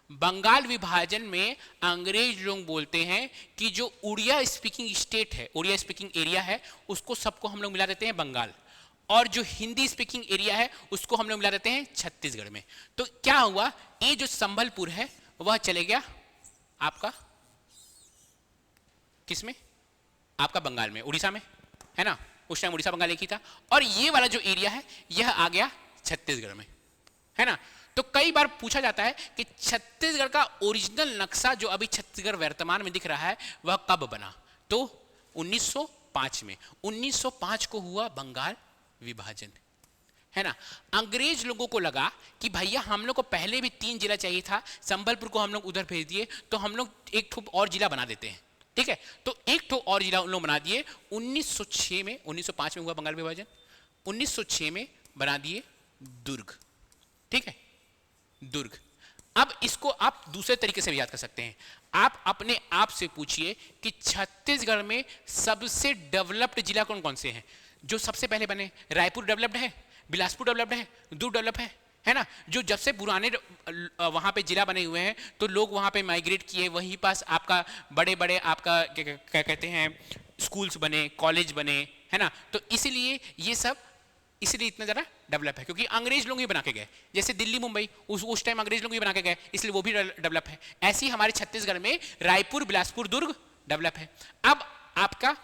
बंगाल विभाजन में अंग्रेज लोग बोलते हैं कि जो उड़िया स्पीकिंग स्टेट है, उड़िया स्पीकिंग एरिया है, उसको सबको हम लोग मिला देते हैं बंगाल, और जो हिंदी स्पीकिंग एरिया है उसको हम लोग मिला देते हैं छत्तीसगढ़ में। तो क्या हुआ, ये जो संबलपुर है वह चले गया आपका किसमें, आपका बंगाल में, उड़ीसा में, है ना, उस टाइम उड़ीसा बंगाल एक ही था। और ये वाला जो एरिया है यह आ गया छत्तीसगढ़ में, है ना। तो कई बार पूछा जाता है कि छत्तीसगढ़ का ओरिजिनल नक्शा जो अभी छत्तीसगढ़ वर्तमान में दिख रहा है वह कब बना? तो 1905 में। 1905 को हुआ बंगाल विभाजन, है ना। अंग्रेज लोगों को लगा कि भैया हम लोग को पहले भी 3 जिला चाहिए था, संबलपुर को हम लोग उधर भेज दिए, तो हम लोग एक ठो और जिला बना देते हैं। ठीक है, तो एक ठो और जिला उन लोग बना दिए 1906 में। 1905 में हुआ बंगाल विभाजन, 1906 में बना दिए दुर्ग। ठीक है, दुर्ग। अब इसको आप दूसरे तरीके से भी याद कर सकते हैं। आप अपने आप से पूछिए कि छत्तीसगढ़ में सबसे डेवलप्ड जिला कौन कौन से हैं? जो सबसे पहले बने, रायपुर डेवलप्ड है, बिलासपुर डेवलप्ड है, दुर्ग डेवलप है ना। जो जब से पुराने वहां पे जिला बने हुए हैं तो लोग वहां पे माइग्रेट किए, वहीं पास आपका बड़े बड़े आपका क्या कहते हैं स्कूल्स बने, कॉलेज बने, है ना। तो इसीलिए ये सब इसलिए इतना ज़्यादा डेवलप है, क्योंकि अंग्रेज लोग ही बना के गए। जैसे दिल्ली मुंबई उस टाइम अंग्रेज लोग ही बना के गए, इसलिए वो भी डेवलप है। ऐसे ही हमारे छत्तीसगढ़ में रायपुर, बिलासपुर, दुर्ग डेवलप है। अब आपका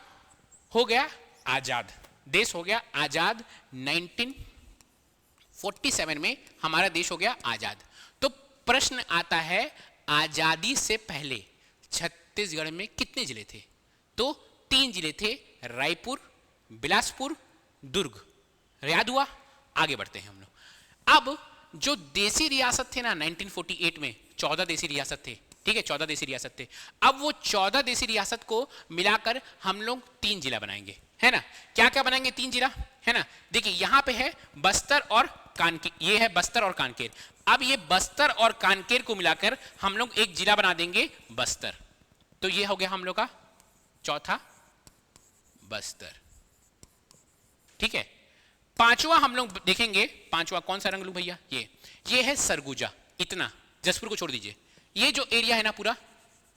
हो गया आजाद, देश हो गया आजाद। 1947 में हमारा देश हो गया आजाद। तो प्रश्न आता है आजादी से पहले छत्तीसगढ़ में कितने जिले थे? तो 3 जिले थे, रायपुर, बिलासपुर, दुर्ग। याद हुआ? आगे बढ़ते हैं हम लोग। अब जो देसी रियासत थे ना 1948 में 14 देसी रियासत थे, ठीक है, 14 देसी रियासत थे। अब वो 14 देसी रियासत को मिलाकर हम लोग 3 जिला बनाएंगे, है ना। क्या क्या बनाएंगे? 3 जिला, है ना। देखिए यहां पे है बस्तर और कानकेर, ये है बस्तर और कानकेर। अब ये बस्तर और कानकेर को मिलाकर हम लोग एक जिला बना देंगे बस्तर। तो ये हो गया हम लोग का चौथा बस्तर, ठीक है। पांचवा हम लोग देखेंगे, पांचवा कौन सा रंग लूं भैया? ये है सरगुजा। इतना जसपुर को छोड़ दीजिए, ये जो एरिया है ना पूरा,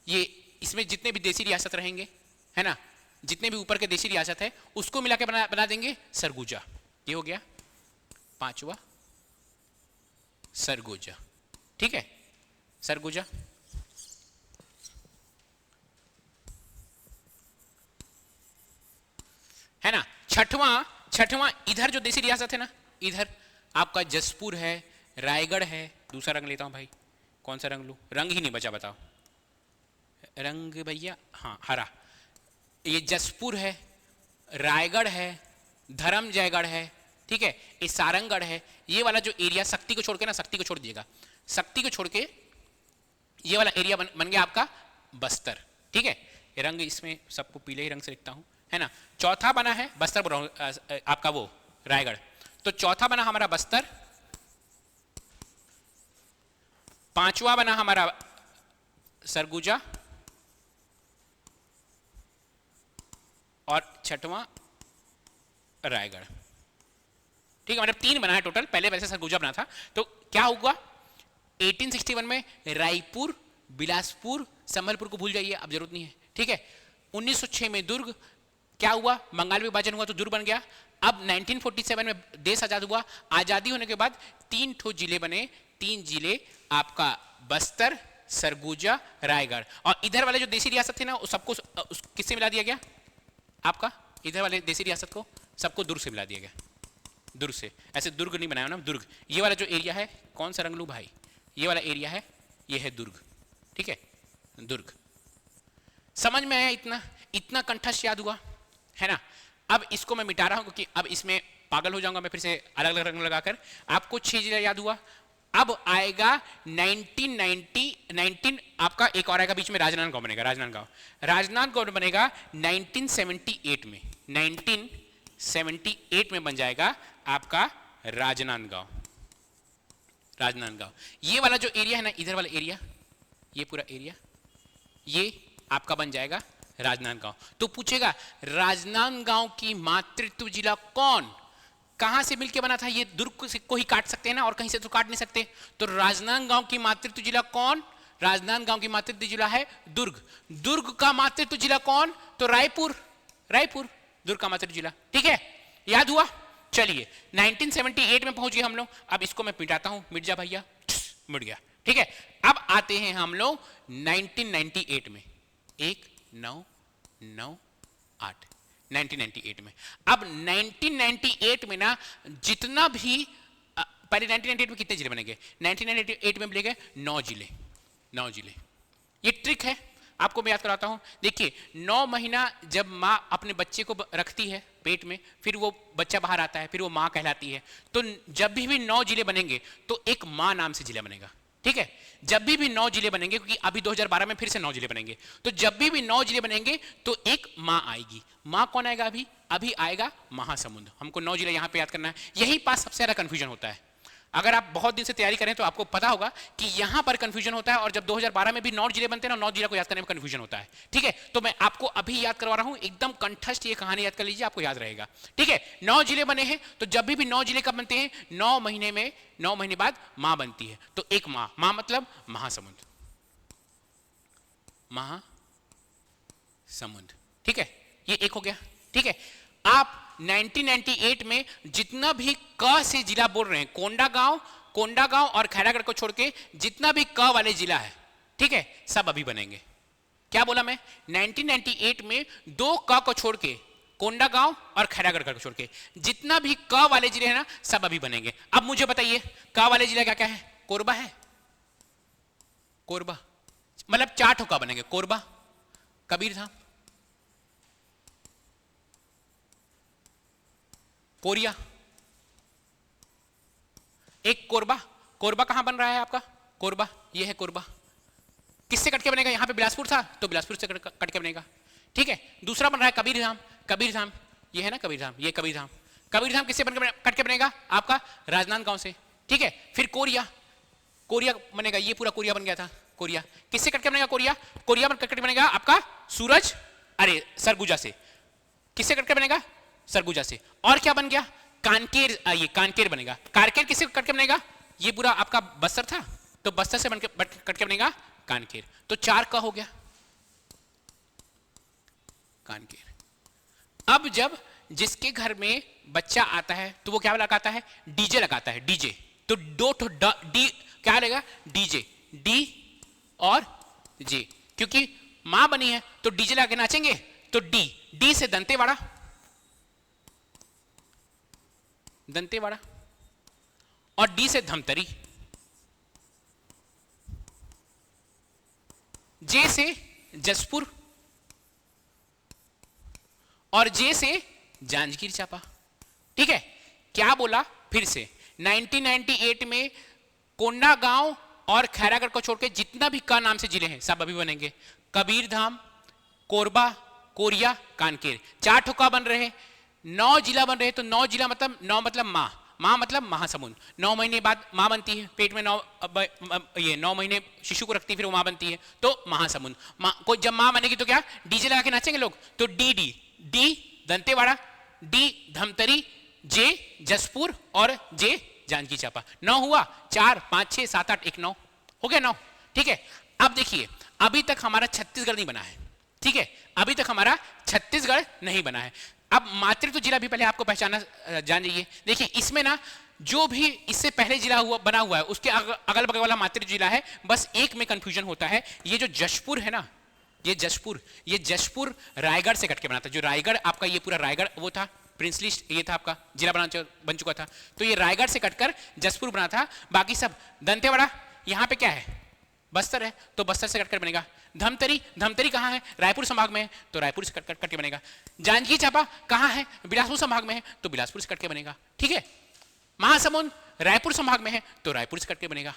ये इसमें जितने भी देसी रियासत रहेंगे, है ना, जितने भी ऊपर के देसी रियासत है उसको मिला के बना देंगे सरगुजा। ये हो गया पांचवा सरगुजा, ठीक है, सरगुजा। है ना। छठवां इधर जो देसी रियासत है ना, इधर आपका जसपुर है, रायगढ़ है। दूसरा रंग लेता हूं भाई, कौन सा रंग लूं? रंग ही नहीं बचा, बताओ रंग भैया। हाँ, हरा। ये जसपुर है, रायगढ़ है, धर्मजयगढ़ है, ठीक है, ये सारंगगढ़ है। ये वाला जो एरिया शक्ति को छोड़ के ना, शक्ति को छोड़ दिएगा, शक्ति को छोड़ के ये वाला एरिया बन गया आपका बस्तर, ठीक है। ये रंग इसमें सबको पीले ही रंग से लिखता हूं, है ना। चौथा बना है बस्तर, आपका वो रायगढ़। तो चौथा बना हमारा बस्तर, पांचवा बना हमारा सरगुजा, और छठवां रायगढ़, ठीक है। मतलब 3 बना है टोटल, पहले वैसे सरगुजा बना था। तो क्या हुआ 1861 में? रायपुर, बिलासपुर, संबलपुर को भूल जाइए, अब जरूरत नहीं है, ठीक है। 1906 में दुर्ग, क्या हुआ? बंगाल विभाजन हुआ तो दुर्ग बन गया। अब 1947 में देश आजाद हुआ। आजादी होने के बाद 3 ठो जिले बने, 3 जिले आपका बस्तर, सरगुजा, रायगढ़। और इधर वाले जो देसी रियासत थे ना, सबको किससे मिला दिया गया? आपका इधर वाले देसी रियासत को सबको दुर्ग से मिला दिया गया, दुर्ग से। ऐसे दुर्ग नहीं बनाया ना, दुर्ग। ये वाला जो एरिया है, कौन सा रंग लूं भाई? ये वाला एरिया है, ये है दुर्ग, ठीक है, दुर्ग। समझ में आया? इतना कंठस्थ याद हुआ, है ना। अब इसको मैं मिटा रहा हूं क्योंकि अब इसमें पागल हो जाऊंगा मैं फिर से अलग अलग रंग लगाकर। आपको 6 जिला याद हुआ। अब आएगा 19 आपका एक और आएगा बीच में, राजनांदगांव बनेगा। राजनांदगांव बनेगा 1978 में, 1978 में बन जाएगा आपका राजनांदगांव। ये वाला जो एरिया है ना, इधर वाला एरिया, ये पूरा एरिया, ये आपका बन जाएगा राजनांदगांव। तो पूछेगा राजनांदगांव की मातृत्व जिला कौन? कहां से मिलके बना था? ये दुर्ग को ही काट सकते हैं ना, और कहीं से तो काट नहीं सकते। तो राजनांदगांव की मातृत्व जिला कौन? राजनांदगांव की मातृत्व जिला है दुर्ग। दुर्ग का मातृत्व जिला कौन? तो रायपुर, दुर्ग का मातृत्व जिला, ठीक है। याद हुआ? चलिए 1978 में पहुंच गए हम लोग। अब इसको मैं मिटाता हूं, मिट जा भैया, मिट गया, ठीक है। अब आते हैं हम लोग 1998 में, 1998 में। अब 1998 में ना जितना भी पहले 1998 में कितने जिले बनेंगे? 1998 में बनेंगे 9 जिले। ये ट्रिक है, आपको मैं याद कराता हूं। देखिए 9 महीना जब माँ अपने बच्चे को रखती है पेट में, फिर वो बच्चा बाहर आता है, फिर वो माँ कहलाती है। तो जब भी 9 जिले बनेंगे तो एक माँ नाम से जिला बनेगा, ठीक है। जब भी 9 जिले बनेंगे, क्योंकि अभी 2012 में फिर से 9 जिले बनेंगे, तो जब भी 9 जिले बनेंगे तो एक माँ आएगी। माँ कौन आएगा? अभी आएगा महासमुंद। हमको 9 जिले यहां पे याद करना है। यही पास सबसे ज्यादा कंफ्यूजन होता है। अगर आप बहुत दिन से तैयारी करें तो आपको पता होगा कि यहां पर कंफ्यूजन होता है, और जब 2012 में भी 9 जिले बनते हैं ना, 9 जिले को याद करने में कंफ्यूजन होता है, ठीक है। तो मैं आपको अभी याद करवा रहा हूं, एकदम कंठस्थ ये कहानी याद कर लीजिए, आपको याद रहेगा, ठीक है। 9 जिले बने हैं, तो जब भी 9 जिले कब बनते हैं? 9 महीने में, 9 महीने बाद मां बनती है। तो एक मां मतलब महासमुंद, ठीक है। ये एक हो गया, ठीक है। आप 1998 में जितना भी क से जिला बोल रहे हैं, कोंडागांव और खैरागढ़ को छोड़ के जितना भी क वाले जिला है, ठीक है, सब अभी बनेंगे। क्या बोला मैं? 1998 में 2 क को छोड़ के, कोंडागांव और खैरागढ़ को छोड़ के जितना भी क वाले जिले हैं ना, सब अभी बनेंगे। अब मुझे बताइए क वाले जिला क्या क्या है? कोरबा है, कोरबा मतलब 4 ठो क बनेंगे, कोरबा, कबीरधाम, कोरिया, एक कोरबा। कोरबा कहां बन रहा है आपका? कोरबा, ये है कोरबा। किससे कट के बनेगा? यहां पे बिलासपुर था तो बिलासपुर से कट के बनेगा, ठीक है। दूसरा बन रहा है कबीरधाम, कबीरधाम ये है ना, कबीरधाम, ये कबीरधाम। कबीरधाम किससे कट के बनेगा? आपका राजनांदगांव से, ठीक है। फिर कोरिया, कोरिया बनेगा, ये पूरा कोरिया बन गया था। कोरिया किससे कट के बनेगा? कोरिया, कोरिया कट के बनेगा आपका सूरज, अरे सरगुजा से। किससे कट के बनेगा? सरगुजा से। और क्या बन गया? कानकेर, ये कानकेर बनेगा। कानकेर किससे कट के बनेगा? ये पूरा आपका बस्तर था तो बस्तर से कट के बनेगा कानकेर। तो 4 का हो गया कानकेर। अब जब जिसके घर में बच्चा आता है तो वो क्या लगाता है? डीजे लगाता है, डीजे। तो 2 ठो डी क्या रहेगा? डीजे, डी और जे, क्योंकि मां बनी है तो डीजे लगा के नाचेंगे, तो डी, डी से दंतेवाड़ा, दंतेवाड़ा, और डी से धमतरी, जे से जसपुर, और जे से जांजगीर चांपा, ठीक है। क्या बोला? फिर से 1998 में कोंडागांव और खैरागढ़ को छोड़ के जितना भी का नाम से जिले हैं सब अभी बनेंगे। कबीरधाम, कोरबा, कोरिया, कानकेर, 4 ठोका बन रहे हैं। 9 जिला बन रहे हैं। तो 9 जिला मतलब 9 मतलब माँ, माँ मतलब महासमुंद। 9 महीने बाद माँ बनती है पेट में, 9 महीने शिशु को रखती है, फिर वो माँ बनती है, तो महासमुंद। कोई जब माँ बनेगी तो क्या डीजे लगा के नाचेंगे लोग? तो D D D Dantewada, D Dhamtari, J Jaspur और जे जांजगीर चांपा। 9 हुआ, 4 5 6 7 8 1 9 हो गया 9, ठीक है। अब देखिए अभी तक हमारा छत्तीसगढ़ नहीं बना है, ठीक है, अभी तक हमारा छत्तीसगढ़ नहीं बना है। अब मातृत्व जिला भी पहले आपको पहचाना जान जाइए। देखिए इसमें ना जो भी इससे पहले जिला बना हुआ है उसके अगल बगल वाला मातृत्व जिला है, बस एक में कंफ्यूजन होता है। ये जो जशपुर है ना, ये जशपुर रायगढ़ से कट के बना था। जो रायगढ़ आपका, ये पूरा रायगढ़ वो था, प्रिंसली ये था आपका जिला बन चुका था, तो ये रायगढ़ से कटकर जसपुर बना था। बाकी सब दंतेवाड़ा यहाँ पे क्या है? बस्तर है, तो बस्तर से कटकर बनेगा। धमतरी कहाँ है? रायपुर संभाग में है, तो रायपुर से कट के बनेगा। जांजगीर चांपा कहाँ है? बिलासपुर संभाग में है, तो बिलासपुर से कट के बनेगा, ठीक है। महासमुंद रायपुर संभाग में है, तो रायपुर से कट के बनेगा,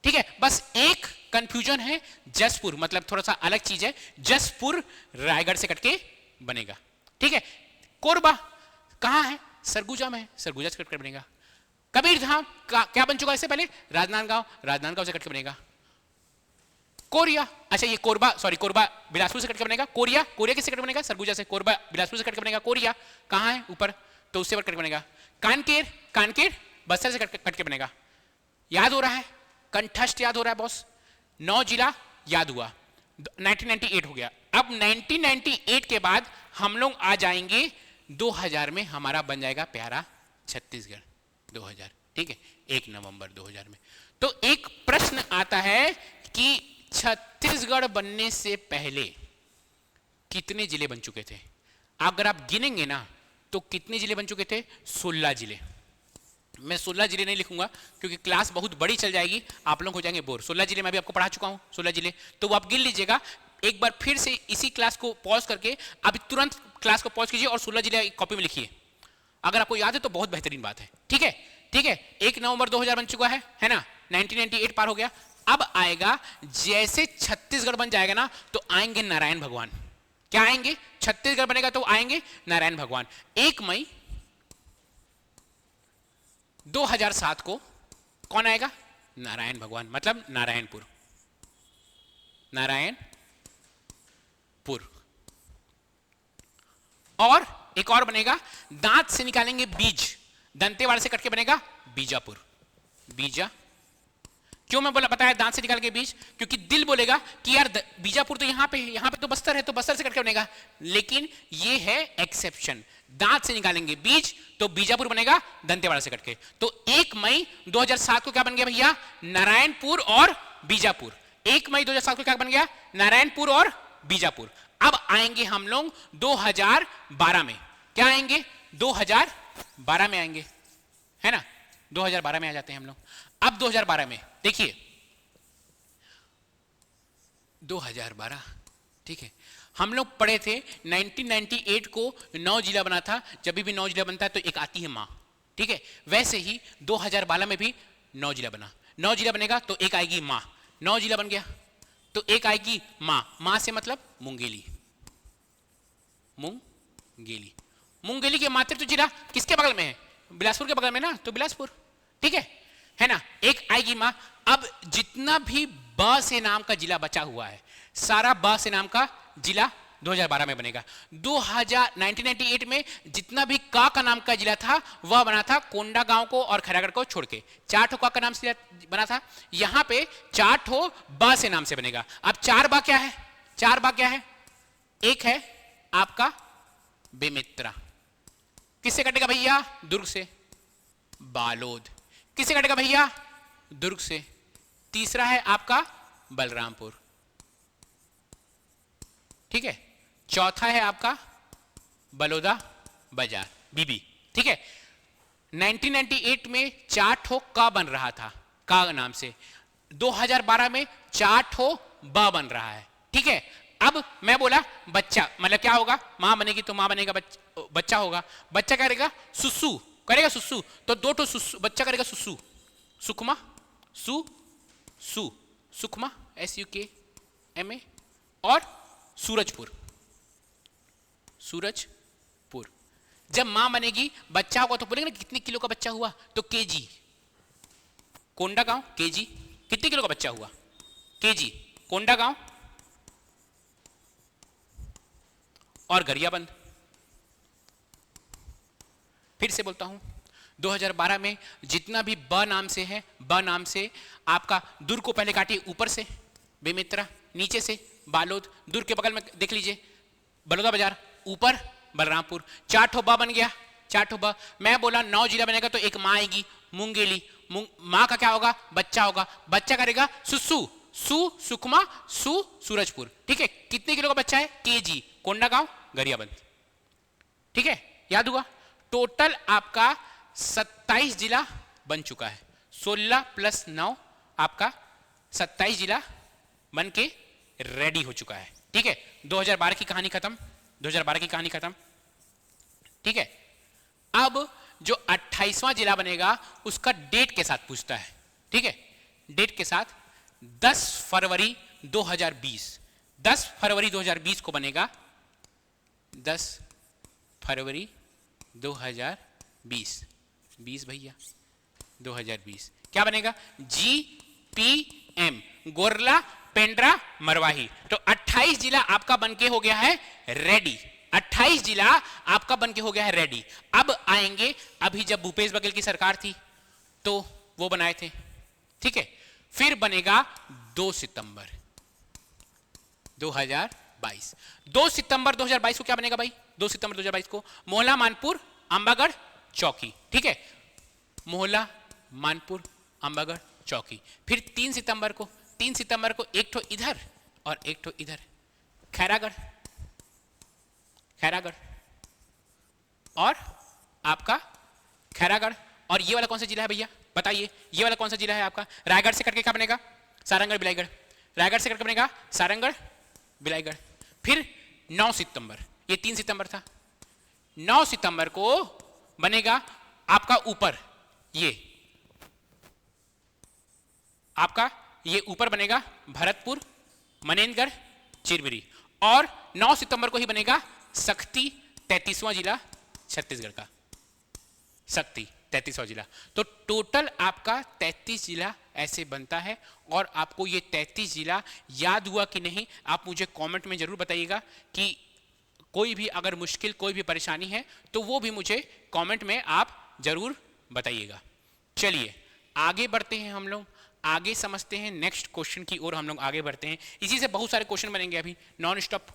ठीक है। बस एक कंफ्यूजन है, जसपुर मतलब थोड़ा सा अलग चीज है, जसपुर रायगढ़ से कट के बनेगा, ठीक है। कोरबा कहाँ है? सरगुजा में है, सरगुजा से कट के बनेगा। कबीरधाम क्या बन चुका है इससे पहले? राजनांदगांव से कट के बनेगा। कोरिया, अच्छा ये कोरबा बिलासपुर से कट के बनेगा। कोरिया किससे कट के बनेगा? सरगुजा से। कोरबा बिलासपुर से कट के बनेगा। कोरिया कहाँ है? ऊपर, तो उससे कट के बनेगा। कानकेर बस्तर से कट के बनेगा। याद हो रहा है? कंठस्थ याद हो रहा है बॉस? 9 जिला याद हुआ, 1998 हो गया। अब 1998 के बाद हम लोग आ जाएंगे 2000 में, हमारा बन जाएगा प्यारा छत्तीसगढ़ 2000, ठीक है, 1 नवंबर 2000 में। तो एक प्रश्न आता है कि छत्तीसगढ़ बनने से पहले कितने जिले बन चुके थे? अगर आप गिनेंगे ना तो कितने जिले बन चुके थे? 16 जिले। मैं 16 जिले नहीं लिखूंगा क्योंकि क्लास बहुत बड़ी चल जाएगी, आप लोग हो जाएंगे बोर। 16 जिले मैं भी आपको पढ़ा चुका हूं, 16 जिले, तो वो आप गिन लीजिएगा। एक बार फिर से इसी क्लास को पॉज करके अभी तुरंत क्लास को पॉज कीजिए और 16 जिले कॉपी में लिखिए। अगर आपको याद है तो बहुत बेहतरीन बात है, ठीक है, ठीक है। 1 नवंबर 2000 बन चुका है ना, 1998 पार हो गया। अब आएगा, जैसे छत्तीसगढ़ बन जाएगा ना तो आएंगे नारायण भगवान। क्या आएंगे? छत्तीसगढ़ बनेगा तो आएंगे नारायण भगवान। 1 मई 2007 को कौन आएगा? नारायण भगवान, मतलब नारायणपुर। और एक और बनेगा, दांत से निकालेंगे बीज, दंतेवाड़ा से कट के बनेगा बीजापुर। क्यों मैं बोला बताया दांत से निकाल के बीज, क्योंकि दिल बोलेगा कि यार बीजापुर तो यहाँ पे तो बस्तर है, तो बस्तर से कट के बनेगा, लेकिन ये है एक्सेप्शन, दांत से निकालेंगे बीज तो बीजापुर बनेगा दंतेवाड़ा से कट के। तो 1 मई 2007 को क्या बन गया भैया, नारायणपुर और बीजापुर। 1 मई 2007 को क्या बन गया, नारायणपुर और बीजापुर। अब आएंगे हम लोग 2012 में, क्या आएंगे 2012 में आएंगे, है ना, 2012 में आ जाते हैं हम लोग। अब 2012 में देखिए 2012, ठीक है, हम लोग पढ़े थे 1998 को 9 जिला बना था, जब भी 9 जिला बनता है तो एक आती है माँ, ठीक है, वैसे ही 2012 में भी 9 जिला बना, 9 जिला बनेगा तो एक आएगी माँ, 9 जिला बन गया तो एक आएगी माँ, माँ से मतलब मुंगेली, मुंगेली, मुंगेली के मातृत्व जिला किसके बगल में है, बिलासपुर के बगल में ना, तो बिलासपुर, ठीक है ना, एक आएगी माँ। अब जितना भी ब से नाम का जिला बचा हुआ है, सारा ब से नाम का जिला 2012 में बनेगा। 1998 में जितना भी का नाम का जिला था वह बना था कोंडा गांव को और खैरागढ़ को छोड़ के, 4 ठो का नाम से बना था, यहां पे 4 ठो ब से नाम से बनेगा। अब 4 बा क्या है, 4 बा क्या है, एक है आपका बेमित्रा, किससे कटेगा भैया, दुर्ग से। बालोद किससे कटेगा भैया, दुर्ग से। तीसरा है आपका बलरामपुर, ठीक है। चौथा है आपका बलौदा बाजार, बीबी, ठीक है। 1998 में 4 ठो का बन रहा था, का नाम से, 2012 में 4 ठो ब बन रहा है, ठीक है। अब मैं बोला बच्चा मतलब क्या होगा, मां बनेगी तो मां बनेगा बच्चा होगा, बच्चा करेगा सुसु, करेगा सुसु, तो 2 ठो सुसु, बच्चा करेगा सुसु, सुकमा, सुकमा SUKMA, और सूरजपुर, जब मां बनेगी बच्चा होगा तो बोलेंगे ना कितने किलो का बच्चा हुआ, तो KG, कोंडा गांव KG, कितने किलो का बच्चा हुआ, KG, कोंडा गांव और गरियाबंद। फिर से बोलता हूं, 2012 में जितना भी ब नाम से है, ब नाम से आपका दुर्ग को पहले काटिए ऊपर से बेमित्रा, नीचे से बालोद, दुर्ग के बगल में देख लीजिए बलौदा बाजार, ऊपर बलरामपुर, 4 ठो ब बन गया, 4 ठो ब। मैं बोला 9 जिला बनेगा तो एक माँ आएगी मुंगेली, माँ का क्या होगा, बच्चा होगा, बच्चा करेगा सुसु, सुकमा, सूरजपुर, ठीक है। कितने किलो का बच्चा है, KG, कोंडा गांव गरियाबंद, ठीक है, याद हुआ। टोटल आपका 27 जिला बन चुका है, 16 + 9 आपका 27 जिला बन के रेडी हो चुका है, ठीक है। 2012 की कहानी खत्म, 2012 की कहानी खत्म, ठीक है। अब जो 28वां जिला बनेगा उसका डेट के साथ पूछता है, ठीक है, डेट के साथ 10 फरवरी 2020, 10 फरवरी 2020 को बनेगा, 10 फरवरी 2020, 20 भैया 2020 क्या बनेगा, GPM, गोरला पेंड्रा मरवाही। तो 28 जिला आपका बनके हो गया है रेडी, 28 जिला आपका बनके हो गया है रेडी। अब आएंगे, अभी जब भूपेश बघेल की सरकार थी तो वो बनाए थे, ठीक है। फिर बनेगा 2 सितंबर 2022, 2 सितंबर 2022 को क्या बनेगा भाई, 2 सितंबर 2022 को मोहला मानपुर अंबागढ़ चौकी, ठीक है, मोहला मानपुर अंबागढ़ चौकी। फिर 3 सितंबर को, 3 सितंबर को एक ठो इधर और एक ठो इधर, खैरागढ़, खैरागढ़ और आपका खैरागढ़। और ये वाला कौन सा जिला है भैया बताइए, ये वाला कौन सा जिला है आपका, रायगढ़ से कटके क्या बनेगा, सारंगढ़ बिलाईगढ़, रायगढ़ से कटके बनेगा सारंगढ़ बिलाईगढ़। फिर 9 सितंबर, ये 3 सितंबर था, 9 सितंबर को बनेगा आपका ऊपर, ये आपका ये ऊपर बनेगा भरतपुर, मनेंद्रगढ़, चिरमिरी। और 9 सितंबर को ही बनेगा शक्ति, 33वां जिला छत्तीसगढ़ का, शक्ति 33वां जिला। तो टोटल आपका 33 जिला ऐसे बनता है। और आपको ये 33 जिला याद हुआ कि नहीं, आप मुझे कमेंट में जरूर बताइएगा कि कोई भी अगर मुश्किल, कोई भी परेशानी है तो वो भी मुझे कमेंट में आप जरूर बताइएगा। चलिए आगे बढ़ते हैं हम लोग। आगे समझते हैं नेक्स्ट क्वेश्चन की ओर हम लोग आगे बढ़ते हैं। इसी से बहुत सारे क्वेश्चन बनेंगे, अभी नॉन स्टॉप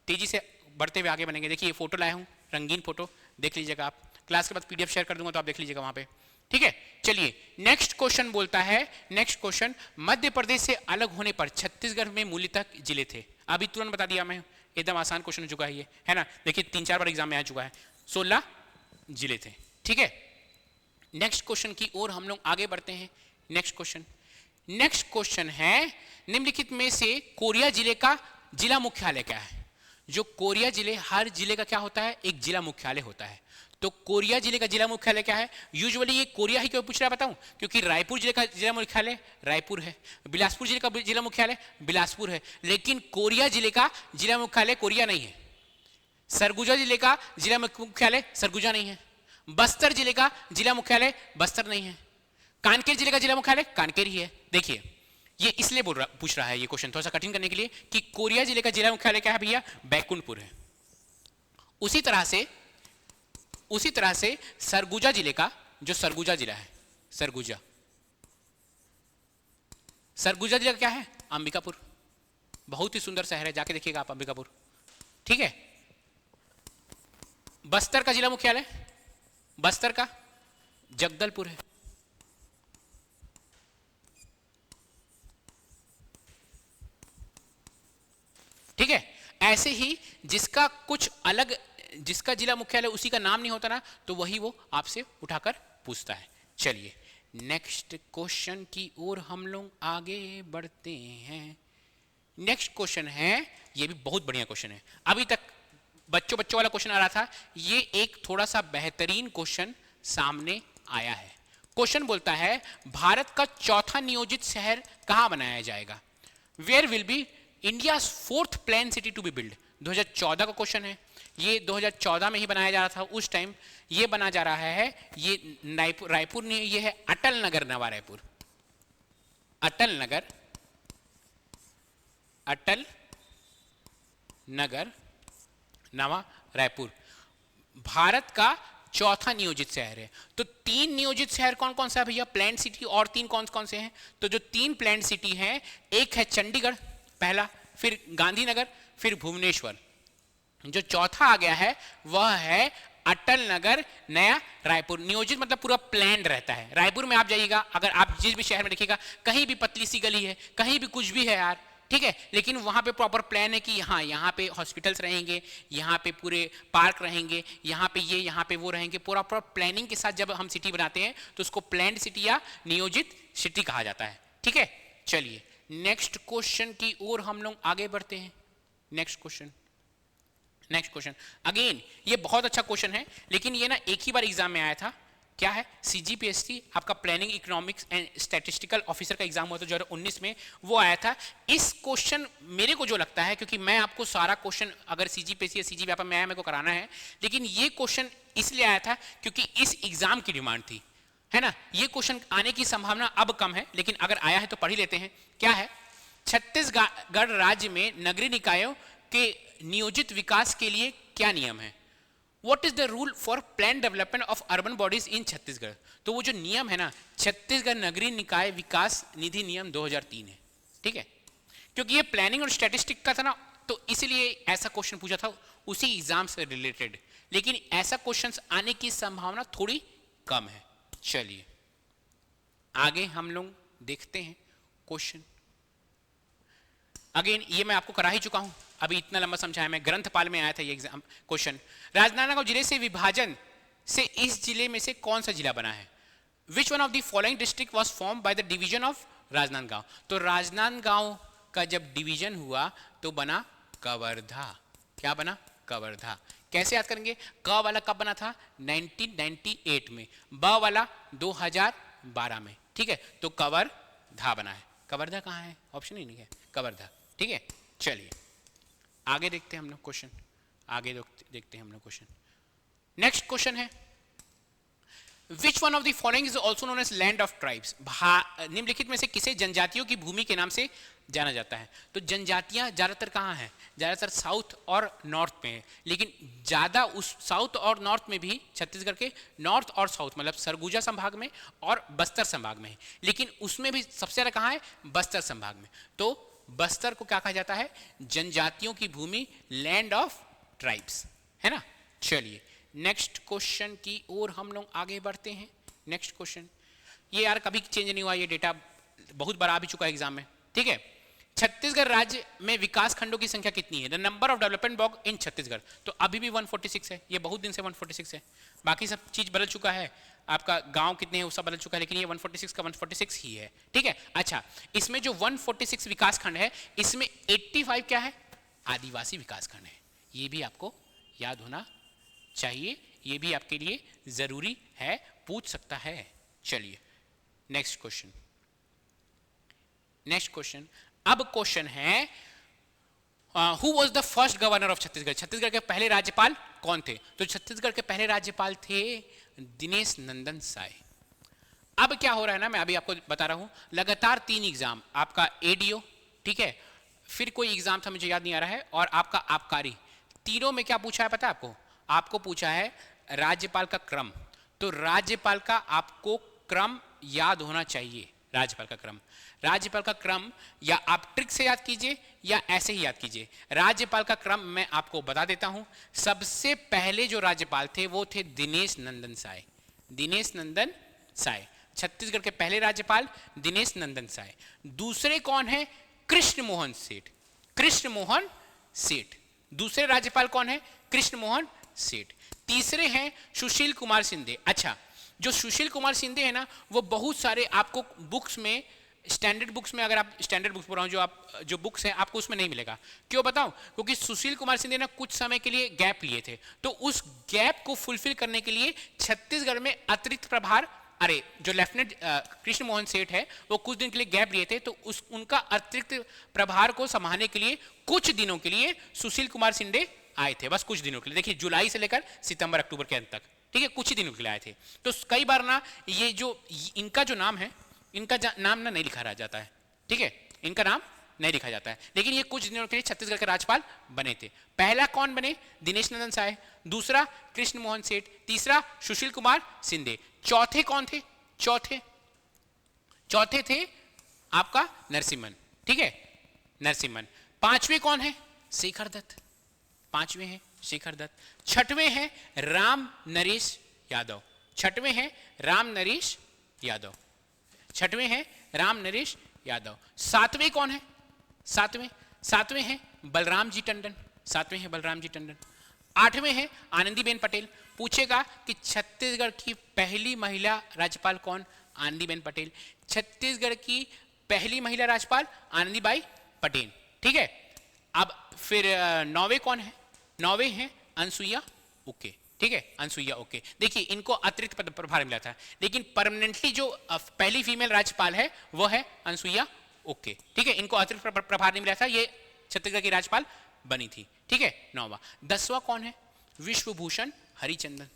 तेजी से बढ़ते हुए आगे बनेंगे। देखिए ये फोटो लाया हूँ, रंगीन फोटो, देख लीजिएगा आप, क्लास के बाद पीडीएफ शेयर कर दूंगा तो आप देख लीजिएगा वहां पे, ठीक है। चलिए नेक्स्ट क्वेश्चन बोलता है, नेक्स्ट क्वेश्चन, मध्य प्रदेश से अलग होने पर छत्तीसगढ़ में मूलतः जिले थे। अभी तुरंत बता दिया मैं, एकदम आसान क्वेश्चन हो चुका है ये, है ना। देखिए 3-4 बार एग्जाम में आ चुका है, 16 जिले थे, ठीक है। नेक्स्ट क्वेश्चन की ओर हम लोग आगे बढ़ते हैं। नेक्स्ट क्वेश्चन है, निम्नलिखित में से कोरिया जिले का जिला मुख्यालय क्या है। जो कोरिया जिले, हर जिले का क्या होता है, एक जिला मुख्यालय होता है। तो कोरिया जिले का जिला मुख्यालय क्या है। यूजुअली ये कोरिया ही क्यों पूछ रहा है बताऊं, क्योंकि रायपुर जिले का जिला मुख्यालय रायपुर है, बिलासपुर जिले का जिला मुख्यालय बिलासपुर है, लेकिन कोरिया जिले का जिला मुख्यालय कोरिया नहीं है। सरगुजा जिले का जिला मुख्यालय सरगुजा नहीं है। बस्तर जिले का जिला मुख्यालय बस्तर नहीं है। कानकेर जिले का जिला मुख्यालय कानकेर ही है। देखिए ये इसलिए पूछ रहा है ये क्वेश्चन थोड़ा सा कठिन करने के लिए कि कोरिया जिले का जिला मुख्यालय क्या है भैया, बैकुंठपुर है। उसी तरह से सरगुजा जिले का, जो सरगुजा जिला है, सरगुजा जिला क्या है, अंबिकापुर। बहुत ही सुंदर शहर है, जाके देखिएगा आप अंबिकापुर, ठीक है। बस्तर का जिला मुख्यालय, बस्तर का जगदलपुर है, ठीक है। ऐसे ही जिसका कुछ अलग, जिसका जिला मुख्यालय उसी का नाम नहीं होता ना, तो वही वो आपसे उठाकर पूछता है। चलिए नेक्स्ट क्वेश्चन की ओर हम लोग आगे बढ़ते हैं। नेक्स्ट क्वेश्चन है, ये भी बहुत बढ़िया क्वेश्चन है, अभी तक बच्चों वाला क्वेश्चन आ रहा था, ये एक थोड़ा सा बेहतरीन क्वेश्चन सामने आया है। क्वेश्चन बोलता है, भारत का चौथा नियोजित शहर कहां बनाया जाएगा। Where will be India 4th plan city to be build. 2014 का क्वेश्चन है, ये 2014 में ही बनाया जा रहा था उस टाइम। ये बना जा रहा है, ये रायपुर नहीं, ये है अटल नगर नवा रायपुर, अटल नगर नवा रायपुर भारत का चौथा नियोजित शहर है। तो 3 नियोजित शहर कौन कौन सा है भैया, प्लान सिटी, और 3 कौन कौन से हैं। तो जो 3 प्लान सिटी हैं, एक है चंडीगढ़ पहला, फिर गांधीनगर, फिर भुवनेश्वर। जो चौथा आ गया है वह है अटल नगर नया रायपुर। नियोजित मतलब पूरा प्लान रहता है। रायपुर में आप जाइएगा, अगर आप जिस भी शहर में देखिएगा, कहीं भी पतली सी गली है, कहीं भी कुछ भी है यार, ठीक है, लेकिन वहां पे प्रॉपर प्लान है कि हाँ यहाँ पे हॉस्पिटल्स रहेंगे, यहाँ पे पूरे पार्क रहेंगे, यहाँ पे ये, यहाँ पे वो रहेंगे। पूरा प्लानिंग के साथ जब हम सिटी बनाते हैं तो उसको प्लान्ड सिटी या नियोजित सिटी कहा जाता है, ठीक है। चलिए नेक्स्ट क्वेश्चन की ओर हम लोग आगे बढ़ते हैं। नेक्स्ट क्वेश्चन अगेन ये बहुत अच्छा क्वेश्चन है, लेकिन ये ना एक ही बार एग्जाम में आया था। क्या है, सीजीपीएससी आपका planning economics and statistical officer का एग्जाम हुआ था 2019 में, वो आया था। इस क्वेश्चन मेरे को जो लगता है, क्योंकि मैं आपको सारा क्वेश्चन अगर सीजीपीएससी या सीजीपीएफ में आया मेरे को कराना है, लेकिन ये क्वेश्चन इसलिए आया था क्योंकि इस एग्जाम की डिमांड थी, है ना। ये क्वेश्चन आने की संभावना अब कम है, लेकिन अगर आया है तो पढ़ ही लेते हैं। क्या है, छत्तीसगढ़ राज्य में नगरीय निकायों के नियोजित विकास के लिए क्या नियम है। What is the rule for planned development of urban bodies in Chhattisgarh. तो वो जो नियम है ना, छत्तीसगढ़ नगरीय निकाय विकास निधि नियम 2003 है, ठीक है। क्योंकि ये प्लानिंग और स्टैटिस्टिक का था ना, तो इसलिए ऐसा क्वेश्चन पूछा था उसी एग्जाम से रिलेटेड, लेकिन ऐसा क्वेश्चन आने की संभावना थोड़ी कम है। चलिए आगे हम लोग देखते हैं क्वेश्चन। अगेन ये मैं आपको करा ही चुका हूं, अभी इतना लंबा समझाया मैं, ग्रंथपाल में आया था ये एग्जाम क्वेश्चन। राजनांदगांव जिले से विभाजन से इस जिले में से कौन सा जिला बना है। Which one of the following district was form by the division of Rajnandgaon. तो राजनांदगांव का जब डिवीजन हुआ तो बना कवर्धा। क्या बना, कवर्धा। कैसे याद करेंगे, क वाला कब बना था, 1998 में, ब वाला 2012 में, ठीक है। तो कवर्धा बना है। कवर्धा कहाँ है, ऑप्शन ही नहीं है, कवर्धा, ठीक है। चलिए आगे देखते हैं हम लोग क्वेश्चन, आगे देखते हैं हम लोग क्वेश्चन। नेक्स्ट क्वेश्चन है, which one of the following is also known as land of tribes, निम्नलिखित में से किसे जनजातियों की भूमि के नाम से जाना जाता है? तो जनजातियां ज्यादातर कहाँ हैं? ज्यादातर साउथ और नॉर्थ में है, लेकिन ज्यादा उस साउथ और नॉर्थ में भी छत्तीसगढ़ के नॉर्थ और साउथ मतलब सरगुजा संभाग में और बस्तर संभाग में है, लेकिन उसमें भी सबसे ज्यादा कहाँ है? बस्तर संभाग में। तो बस्तर को क्या कहा जाता है? जनजातियों की भूमि, लैंड ऑफ ट्राइब्स, है ना। चलिए नेक्स्ट क्वेश्चन की ओर हम लोग आगे बढ़ते हैं। नेक्स्ट क्वेश्चन, ये यार कभी चेंज नहीं हुआ, ये डेटा बहुत बार आ भी चुका है एग्जाम में, ठीक है। छत्तीसगढ़ राज्य में विकास खंडों की संख्या कितनी है? The number of development block in Chhattisgarh, तो अभी भी 146 है, ये बहुत दिन से 146 है, बाकी सब चीज बदल चुका है, आपका गांव कितने हैं वो सब बदल चुका है, लेकिन ये 146 का 146 ही है, ठीक है। अच्छा, इसमें जो 146 विकास खंड है, इसमें 85 क्या है? आदिवासी विकास खंड है। ये भी आपको याद होना चाहिए, ये भी आपके लिए जरूरी है, पूछ सकता है। चलिए नेक्स्ट क्वेश्चन, नेक्स्ट क्वेश्चन, अब क्वेश्चन है who was the first governor of Chhattisgarh? Chhattisgarh के पहले राज्यपाल कौन थे? तो छत्तीसगढ़ के पहले राज्यपाल थे दिनेश नंदन साय। अब क्या हो रहा है ना, मैं अभी आपको बता रहा हूं, लगातार 3 एग्जाम, आपका एडीओ, ठीक है, फिर कोई एग्जाम था मुझे याद नहीं आ रहा है, और आपका आबकारी, तीनों में क्या पूछा है पता है आपको? आपको पूछा है राज्यपाल का क्रम। तो राज्यपाल का आपको क्रम याद होना चाहिए, राज्यपाल का क्रम। राज्यपाल का क्रम या आप ट्रिक से याद कीजिए या ऐसे ही याद कीजिए। राज्यपाल का क्रम मैं आपको बता देता हूं। सबसे पहले जो राज्यपाल थे वो थे दिनेश नंदन साय। दिनेश नंदन साय छत्तीसगढ़ के पहले राज्यपाल दिनेश नंदन साय। दूसरे कौन है? कृष्ण मोहन सेठ। कृष्ण मोहन सेठ दूसरे राज्यपाल कौन है? कृष्ण मोहन सेठ। तीसरे हैं सुशील कुमार शिंदे। अच्छा, जो सुशील कुमार शिंदे है ना, वो बहुत सारे आपको बुक्स में, स्टैंडर्ड बुक्स में, अगर आप स्टैंडर्ड बुक्स पढ़ रहा हूं, जो बुक्स हैं आपको उसमें नहीं मिलेगा। क्यों बताऊं? क्योंकि सुशील कुमार शिंदे ना कुछ समय के लिए गैप लिए थे, तो उस गैप को फुलफिल करने के लिए छत्तीसगढ़ में अतिरिक्त प्रभार, अरे जो लेफ्टिनेंट कृष्ण मोहन सेठ है वो कुछ दिन के लिए गैप लिए थे, तो उनका अतिरिक्त प्रभार को संभालने के लिए कुछ दिनों के लिए सुशील कुमार शिंदे आए थे, बस कुछ दिनों के लिए। देखिए जुलाई से लेकर सितंबर अक्टूबर के अंत तक, ठीक है, कुछ ही दिनों के लिए आए थे। तो कई बार ना ये जो इनका जो नाम है, इनका नाम ना नहीं लिखा रह जाता है, ठीक है, इनका नाम नहीं लिखा जाता है, लेकिन ये कुछ दिनों के लिए छत्तीसगढ़ के राज्यपाल बने थे। पहला कौन बने? दिनेश नंदन साय। दूसरा कृष्ण मोहन सेठ। तीसरा सुशील कुमार शिंदे। चौथे कौन थे? चौथे थे आपका नरसिम्हन, ठीक है, नरसिम्हन। पांचवें कौन है? शेखर दत्त। पांचवें हैं शेखर दत्त। छठवें हैं राम नरेश यादव। छठवें हैं राम नरेश यादव। छठवें हैं राम नरेश यादव। सातवें कौन है? सातवें हैं बलराम जी टंडन। सातवें हैं बलराम जी टंडन। आठवें हैं आनंदीबेन पटेल। पूछेगा कि छत्तीसगढ़ की पहली महिला राज्यपाल कौन? आनंदीबेन पटेल। छत्तीसगढ़ की पहली महिला राज्यपाल आनंदीबाई पटेल, ठीक है। अब फिर नौवे कौन है? नौवे हैं अनसुईया उके, ठीक है, अनसुईया उके। देखिए इनको अतिरिक्त प्रभार मिला था, लेकिन परमानेंटली जो पहली फीमेल राज्यपाल है वो है अनसुईया उके, ठीक है, इनको अतिरिक्त प्रभार नहीं मिला था, ये छत्तीसगढ़ की राज्यपाल बनी थी, ठीक है। 9वां। 10वां कौन है? विश्वभूषण हरिचंदन।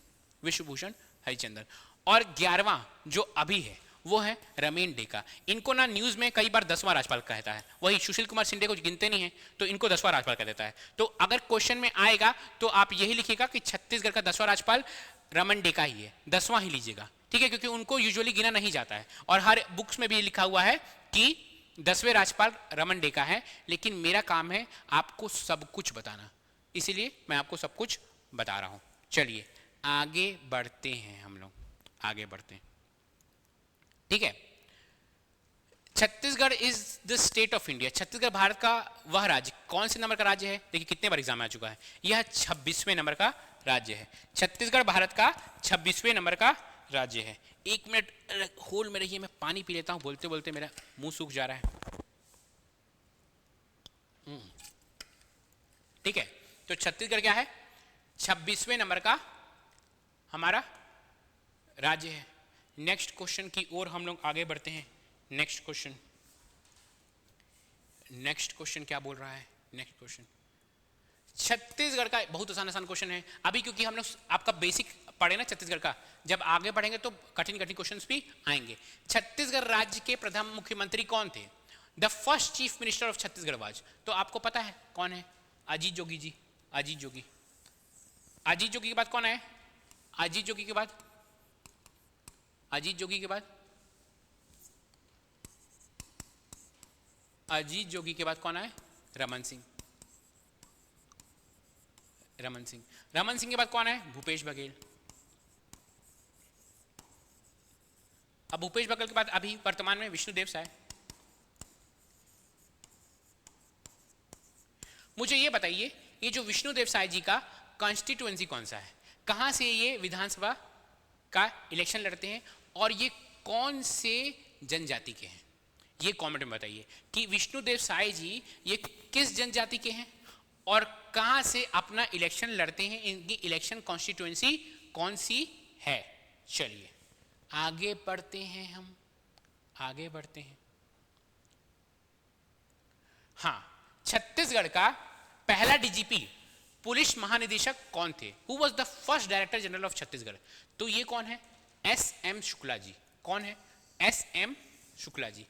विश्वभूषण हरिचंदन। और 11वां जो अभी है वो है रमेन डेका। इनको ना न्यूज में कई बार 10वां राज्यपाल कहता है, वही सुशील कुमार शिंदे को गिनते नहीं है तो इनको 10वां राज्यपाल कह देता है। तो अगर क्वेश्चन में आएगा तो आप यही लिखिएगा कि छत्तीसगढ़ का 10वां राज्यपाल रमन डेका ही है, 10वां ही लीजिएगा, ठीक है, क्योंकि उनको यूजुअली गिना नहीं जाता है। और हर बुक्स में भी लिखा हुआ है कि 10वें राज्यपाल रमन डेका है, लेकिन मेरा काम है आपको सब कुछ बताना, इसीलिए मैं आपको सब कुछ बता रहा हूं। चलिए आगे बढ़ते हैं, हम लोग आगे बढ़ते हैं, ठीक है। Chhattisgarh is the state of India. Chhattisgarh Bharat का वह राज्य, कौन से नंबर का राज्य है? देखिए कितने बार एग्जाम में आ चुका है, यह 26वें नंबर का राज्य है। छत्तीसगढ़ भारत का 26वें नंबर का राज्य है। 1 मिनट होल में रहिए, मैं पानी पी लेता हूं, बोलते बोलते मेरा मुंह सूख जा रहा है, ठीक है। तो छत्तीसगढ़ क्या है? 26वें नंबर का हमारा राज्य है। नेक्स्ट क्वेश्चन की ओर हम लोग आगे बढ़ते हैं। नेक्स्ट क्वेश्चन क्या बोल रहा है? नेक्स्ट क्वेश्चन, छत्तीसगढ़ का बहुत आसान आसान क्वेश्चन है अभी, क्योंकि हम लोग आपका बेसिक पढ़े ना छत्तीसगढ़ का, जब आगे बढ़ेंगे तो कठिन कठिन क्वेश्चंस भी आएंगे। छत्तीसगढ़ राज्य के प्रथम मुख्यमंत्री कौन थे? The first chief minister of Chhattisgarh was, तो आपको पता है कौन है? अजीत जोगी जी। अजीत जोगी। अजीत जोगी के बाद कौन है? अजीत जोगी के बाद, अजीत जोगी के बाद, अजीत जोगी के बाद कौन है? रमन सिंह। रमन सिंह। रमन सिंह के बाद कौन है? भूपेश बघेल। अब भूपेश बघेल के बाद अभी वर्तमान में विष्णुदेव साय। मुझे ये बताइए, ये जो विष्णुदेव साय जी का कॉन्स्टिट्यूएंसी कौन सा है? कहां से ये विधानसभा का इलेक्शन लड़ते हैं और ये कौन से जनजाति के हैं? ये कमेंट में बताइए कि विष्णुदेव साय जी ये किस जनजाति के हैं और कहां से अपना इलेक्शन लड़ते हैं, इनकी इलेक्शन कॉन्स्टिट्यूएंसी कौन सी है। चलिए आगे बढ़ते हैं, हम आगे बढ़ते हैं। हाँ, छत्तीसगढ़ का पहला डीजीपी पुलिस महानिदेशक कौन थे? Who was the first director general of Chhattisgarh? तो ये कौन है? S M Shukla ji. कौन है? S M Shukla ji.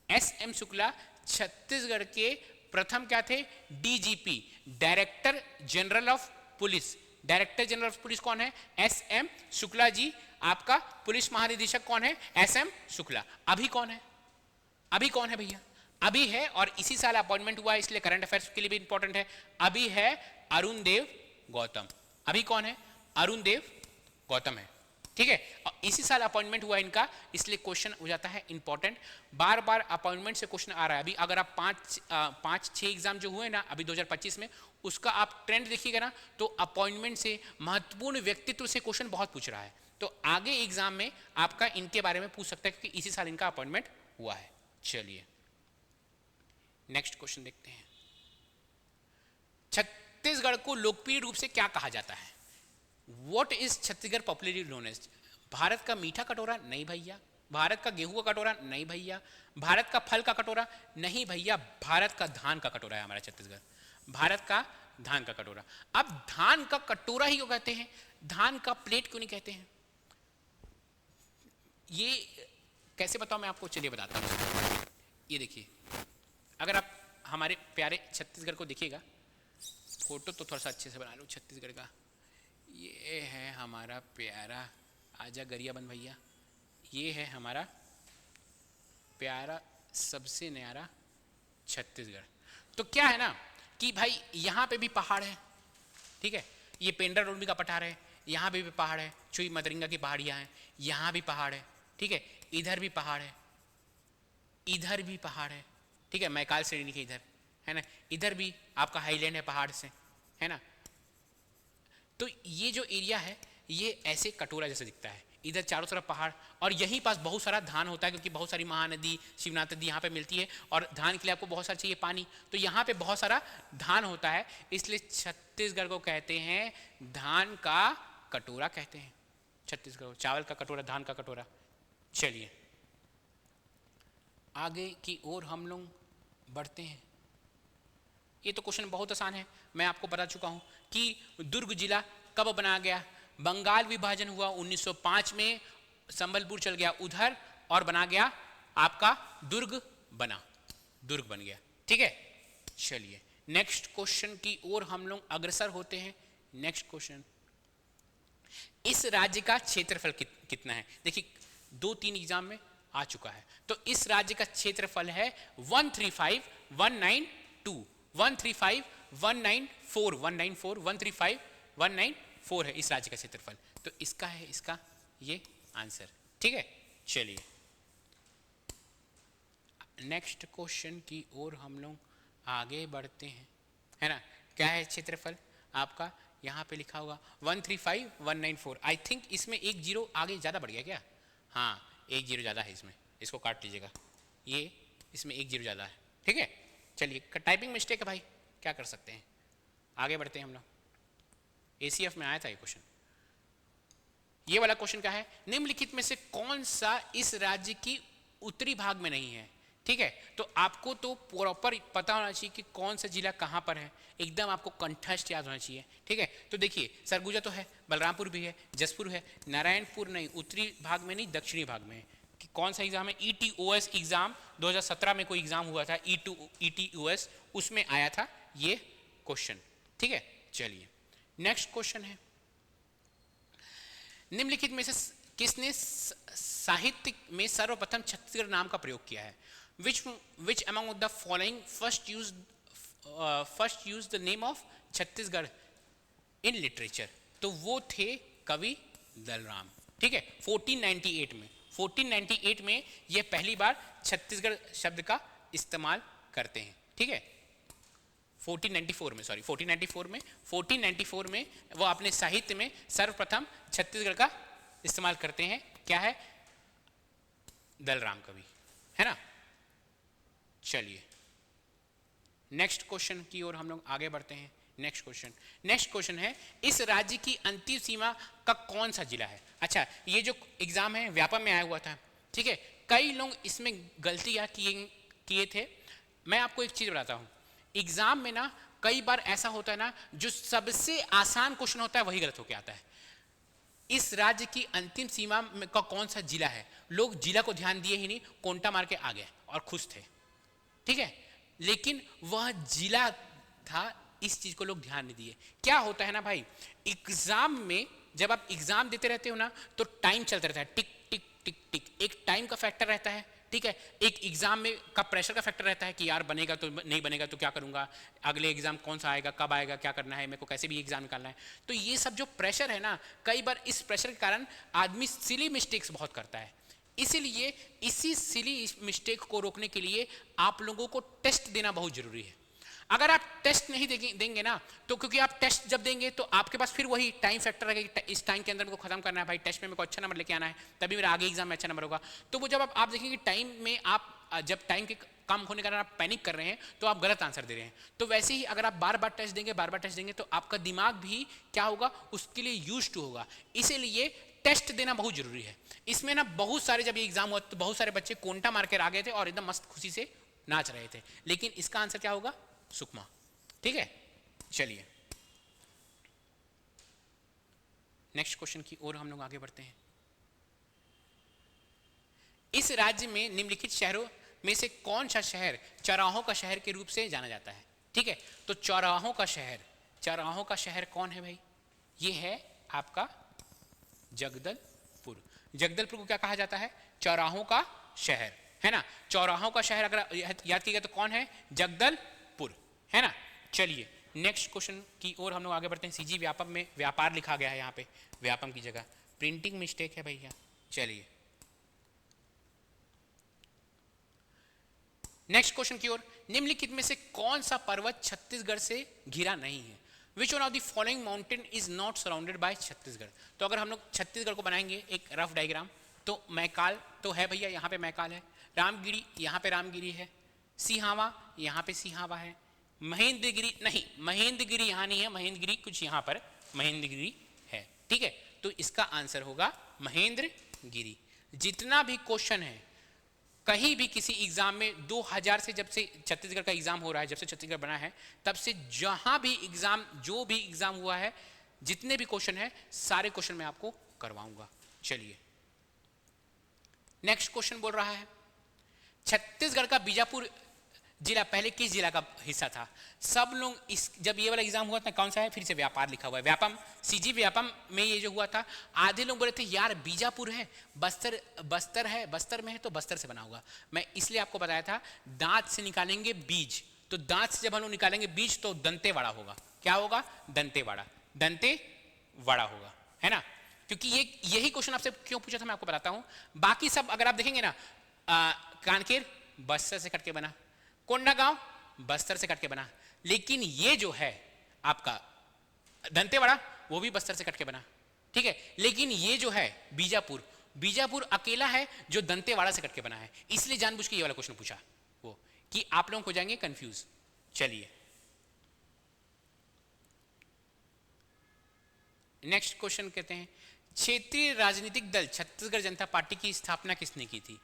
S M Shukla Chhattisgarh के प्रथम क्या थे? DGP, director general of police. Director general of police कौन है? S M Shukla ji. आपका पुलिस महानिदेशक कौन है? S M Shukla. अभी कौन है? अभी कौन है भैया? अभी है, और इसी साल अपॉइंटमेंट हुआ है, इसलिए करंट अफेयर्स के लिए भी इंपॉर्टेंट है। अभी है अरुण देव गौतम। अभी कौन है? अरुण देव गौतम है, ठीक है। और इसी साल अपॉइंटमेंट हुआ इनका, इसलिए क्वेश्चन हो जाता है इंपॉर्टेंट। बार बार अपॉइंटमेंट से क्वेश्चन आ रहा है। अभी अगर आप पाँच छः एग्जाम जो हुए ना अभी 2025 में, उसका आप ट्रेंड देखिएगा ना, तो अपॉइंटमेंट से, महत्वपूर्ण व्यक्तित्व से क्वेश्चन बहुत पूछ रहा है। तो आगे एग्जाम में आपका इनके बारे में पूछ सकता है, क्योंकि इसी साल इनका अपॉइंटमेंट हुआ है। चलिए नेक्स्ट क्वेश्चन देखते हैं। छत्तीसगढ़ को लोकप्रिय रूप से क्या कहा जाता है? What is Chhattisgarh popularly known as? Bharat का मीठा कटोरा? नहीं भैया। भारत का गेहूं का कटोरा? नहीं भैया। भारत का फल का कटोरा? नहीं भैया। भारत का धान का कटोरा है हमारा छत्तीसगढ़। भारत का धान का कटोरा। अब धान का कटोरा ही क्यों कहते हैं? धान का प्लेट क्यों नहीं कहते हैं? ये कैसे बताऊं मैं आपको? चलिए बताता हूं। ये देखिए, अगर आप हमारे प्यारे छत्तीसगढ़ को देखिएगा, फोटो तो थोड़ा सा अच्छे से बना लो छत्तीसगढ़ का। ये है हमारा प्यारा, आजा गरियाबंद भैया, ये है हमारा प्यारा सबसे न्यारा छत्तीसगढ़। तो क्या है ना कि भाई यहाँ पे भी पहाड़ है, ठीक है। ये पेंड्रा रोडमी का पठार है, यहाँ पे भी पहाड़ है। चुई मदरिंगा की पहाड़ियाँ हैं, यहाँ भी पहाड़ है, ठीक है। इधर भी पहाड़ है, इधर भी पहाड़ है, ठीक है। मैकाल श्रेणी के इधर है ना, इधर भी आपका हाईलैंड है पहाड़ से, है ना। तो ये जो एरिया है ये ऐसे कटोरा जैसे दिखता है, इधर चारों तरफ पहाड़, और यहीं पास बहुत सारा धान होता है, क्योंकि बहुत सारी महानदी, शिवनाथ नदी यहाँ पे मिलती है, और धान के लिए आपको बहुत सारा चाहिए पानी, तो यहाँ पे बहुत सारा धान होता है, इसलिए छत्तीसगढ़ को कहते हैं धान का कटोरा कहते हैं। छत्तीसगढ़ चावल का कटोरा, धान का कटोरा। चलिए आगे की ओर हम लोग बढ़ते हैं। ये तो क्वेश्चन बहुत आसान है, मैं आपको बता चुका हूं कि दुर्ग जिला कब बनाया गया? बंगाल विभाजन हुआ 1905 में, संबलपुर चल गया उधर और बना गया आपका दुर्ग बना, दुर्ग बन गया, ठीक है। चलिए नेक्स्ट क्वेश्चन की ओर हम लोग अग्रसर होते हैं। नेक्स्ट क्वेश्चन, इस राज्य का क्षेत्रफल कितना है? देखिए 2-3 एग्जाम में आ चुका है। तो इस राज्य का क्षेत्रफल है 135,192, 135,194, 194, 135, 194 है इस राज्य का क्षेत्रफल। तो इसका है इसका ये आंसर, ठीक है। चलिए नेक्स्ट क्वेश्चन की ओर हम लोग आगे बढ़ते हैं, है ना। क्या है क्षेत्रफल आपका? यहाँ पे लिखा होगा 135,194। आई थिंक इसमें एक जीरो आगे ज़्यादा बढ़ गया क्या? हाँ, एक जीरो ज़्यादा है इसमें, इसको काट लीजिएगा, ये इसमें एक जीरो ज़्यादा है, ठीक है। चलिए टाइपिंग मिस्टेक है भाई, क्या कर सकते हैं। आगे बढ़ते हैं हम लोग। एसीएफ में आया था ये क्वेश्चन। ये वाला क्वेश्चन क्या है? निम्नलिखित में से कौन सा इस राज्य की उत्तरी भाग में नहीं है? ठीक है, तो आपको तो प्रॉपर पता होना चाहिए कि कौन सा जिला कहाँ पर है, एकदम आपको कंठस्थ याद होना चाहिए। ठीक है, तो देखिए सरगुजा तो है, बलरामपुर भी है, जसपुर है, नारायणपुर नहीं, उत्तरी भाग में नहीं, दक्षिणी भाग में है। कि कौन सा एग्जाम है? ETOS एग्जाम 2017 में कोई एग्जाम हुआ था, ETOS, उसमें आया था ये क्वेश्चन। ठीक है, चलिए नेक्स्ट क्वेश्चन है, निम्नलिखित में से किसने साहित्य में सर्वप्रथम छत्तीसगढ़ नाम का प्रयोग किया है? Which among the following first used the name of Chhattisgarh in literature? तो वो थे कवि दलराम। ठीक है, 1498 में ये पहली बार छत्तीसगढ़ शब्द का इस्तेमाल करते हैं। ठीक है, 1494 में वो अपने साहित्य में सर्वप्रथम छत्तीसगढ़ का इस्तेमाल करते हैं। क्या है? दलराम कवि, है ना। चलिए नेक्स्ट क्वेश्चन की ओर हम लोग आगे बढ़ते हैं। नेक्स्ट क्वेश्चन है, इस राज्य की अंतिम सीमा का कौन सा जिला है? अच्छा, ये जो एग्जाम है व्यापम में आया हुआ था। ठीक है, कई लोग इसमें गलतियां किए थे। मैं आपको एक चीज बताता हूं, एग्जाम में ना कई बार ऐसा होता है ना, जो सबसे आसान क्वेश्चन होता है वही गलत होकर आता है। इस राज्य की अंतिम सीमा का कौन सा जिला है, लोग जिला को ध्यान दिए ही नहीं, कोंटा मार के आ गए और खुश थे। ठीक है, लेकिन वह जिला था, इस चीज को लोग ध्यान नहीं दिए। क्या होता है ना भाई, एग्जाम में जब आप एग्जाम देते रहते हो ना, तो टाइम चलता रहता है, टिक टिक टिक टिक, एक टाइम का फैक्टर रहता है। ठीक है, एक एग्जाम में का प्रेशर का फैक्टर रहता है कि यार बनेगा तो नहीं बनेगा तो क्या करूंगा, अगले एग्जाम कौन सा आएगा, कब आएगा, क्या करना है, मेरे को कैसे भी एग्जाम निकालना है। तो ये सब जो प्रेशर है ना, कई बार इस प्रेशर के कारण आदमी सिली मिस्टेक्स बहुत करता है। इसीलिए इसी सिली मिस्टेक को रोकने के लिए आप लोगों को टेस्ट देना बहुत जरूरी है। अगर आप टेस्ट नहीं देंगे ना, तो क्योंकि आप टेस्ट जब देंगे तो आपके पास फिर वही टाइम फैक्टर है कि इस टाइम के अंदर मेरे को खत्म करना है भाई, टेस्ट में मेरे को अच्छा नंबर लेके आना है, तभी मेरा आगे एग्जाम में अच्छा नंबर होगा। तो वो जब आप देखेंगे टाइम में, आप जब टाइम के कम होने के कारण आप पैनिक कर रहे हैं, तो आप गलत आंसर दे रहे हैं। तो वैसे ही अगर आप बार बार टेस्ट देंगे तो आपका दिमाग भी क्या होगा, उसके लिए यूज टू होगा। इसीलिए टेस्ट देना बहुत जरूरी है। इसमें ना बहुत सारे, जब ये एग्जाम हुआ तो बहुत सारे बच्चे कोंटा मार के आ गए थे और एकदम मस्त खुशी से नाच रहे थे, लेकिन इसका आंसर क्या होगा? सुकमा। ठीक है, चलिए नेक्स्ट क्वेश्चन की ओर हम लोग आगे बढ़ते हैं। इस राज्य में निम्नलिखित शहरों में से कौन सा शहर चौराहों का शहर के रूप से जाना जाता है? ठीक है, तो चौराहों का शहर कौन है भाई? ये है आपका जगदलपुर। जगदलपुर को क्या कहा जाता है? चौराहों का शहर, है ना। चौराहों का शहर अगर याद कीजिएगा तो कौन है? जगदलपुर, है ना। चलिए नेक्स्ट क्वेश्चन की ओर हम लोग आगे बढ़ते हैं। सीजी व्यापम में व्यापार लिखा गया है, यहाँ पे व्यापम की जगह प्रिंटिंग मिस्टेक है भैया। चलिए नेक्स्ट क्वेश्चन की ओर, निम्नलिखित में से कौन सा पर्वत छत्तीसगढ़ से घिरा नहीं है? Which one of the following mountain is not surrounded by Chhattisgarh? तो अगर हम लोग छत्तीसगढ़ को बनाएंगे एक रफ डायग्राम, तो मैकाल तो है भैया, यहाँ पे मैकाल है, रामगिरी यहाँ पे रामगिरी है, सिहावा यहाँ पे सिहावा है, महेंद्रगिरी नहीं, महेंद्रगिरी यहाँ नहीं है, महेंद्रगिरी कुछ यहाँ पर महेंद्रगिरी है। ठीक है, तो इसका आंसर होगा महेंद्रगिरी। जितना भी क्वेश्चन है कहीं भी किसी एग्जाम में 2000 से, जब से छत्तीसगढ़ का एग्जाम हो रहा है, जब से छत्तीसगढ़ बना है, तब से जहां भी एग्जाम, जो भी एग्जाम हुआ है, जितने भी क्वेश्चन है, सारे क्वेश्चन मैं आपको करवाऊंगा। चलिए नेक्स्ट क्वेश्चन बोल रहा है, छत्तीसगढ़ का बीजापुर जिला पहले किस जिला का हिस्सा था? सब लोग इस, जब ये वाला एग्जाम हुआ था, कौन सा है? फिर से व्यापार लिखा हुआ है, व्यापम, सीजी व्यापम में ये जो हुआ था। आधे लोग बोले थे यार बीजापुर है, बस्तर है, बस्तर में है तो बस्तर से बना होगा। मैं इसलिए आपको बताया था, दांत से निकालेंगे बीज, तो दांत से जब हम लोग निकालेंगे बीज तो दंतेवाड़ा होगा। क्या होगा? दंतेवाड़ा होगा, है ना। क्योंकि ये यही क्वेश्चन आपसे क्यों पूछा था मैं आपको बताता हूं। बाकी सब अगर आप देखेंगे ना, कानकेर बस्तर से कट के बना, कोंडागांव बस्तर से कट के बना, लेकिन ये जो है आपका दंतेवाड़ा वो भी बस्तर से कट के बना। ठीक है, लेकिन ये जो है बीजापुर अकेला है जो दंतेवाड़ा से कट के बना है। इसलिए जानबूझ के ये वाला क्वेश्चन पूछा, वो कि आप लोग हो जाएंगे कंफ्यूज। चलिए नेक्स्ट क्वेश्चन कहते हैं, क्षेत्रीय राजनीतिक दल छत्तीसगढ़ जनता पार्टी की स्थापना किसने की थी?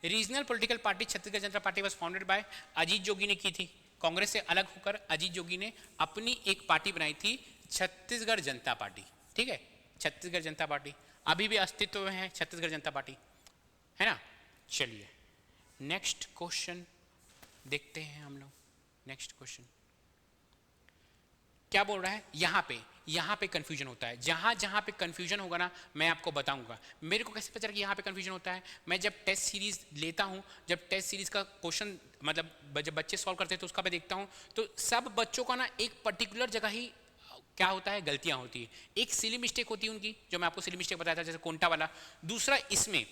Regional political party Chhattisgarh Janata party was founded by Ajit Jogi ने की थी। कांग्रेस से अलग होकर अजीत जोगी ने अपनी एक पार्टी बनाई थी, छत्तीसगढ़ जनता पार्टी। ठीक है, छत्तीसगढ़ जनता पार्टी अभी भी अस्तित्व में है, छत्तीसगढ़ जनता पार्टी, है ना। चलिए नेक्स्ट क्वेश्चन देखते हैं हम लोग। नेक्स्ट क्वेश्चन क्या बोल रहा है, यहाँ पे कंफ्यूजन होता है। जहाँ पे कंफ्यूजन होगा ना मैं आपको बताऊंगा। मेरे को कैसे पता चला कि यहाँ पे कंफ्यूजन होता है? मैं जब टेस्ट सीरीज लेता हूँ, जब टेस्ट सीरीज का क्वेश्चन मतलब जब बच्चे सॉल्व करते हैं तो उसका मैं देखता हूँ, तो सब बच्चों का ना एक पर्टिकुलर जगह ही क्या होता है, गलतियाँ होती है। एक सिली मिस्टेक होती है उनकी, जो मैं आपको सिली मिस्टेक बताया था जैसे कोंटा वाला। दूसरा, इसमें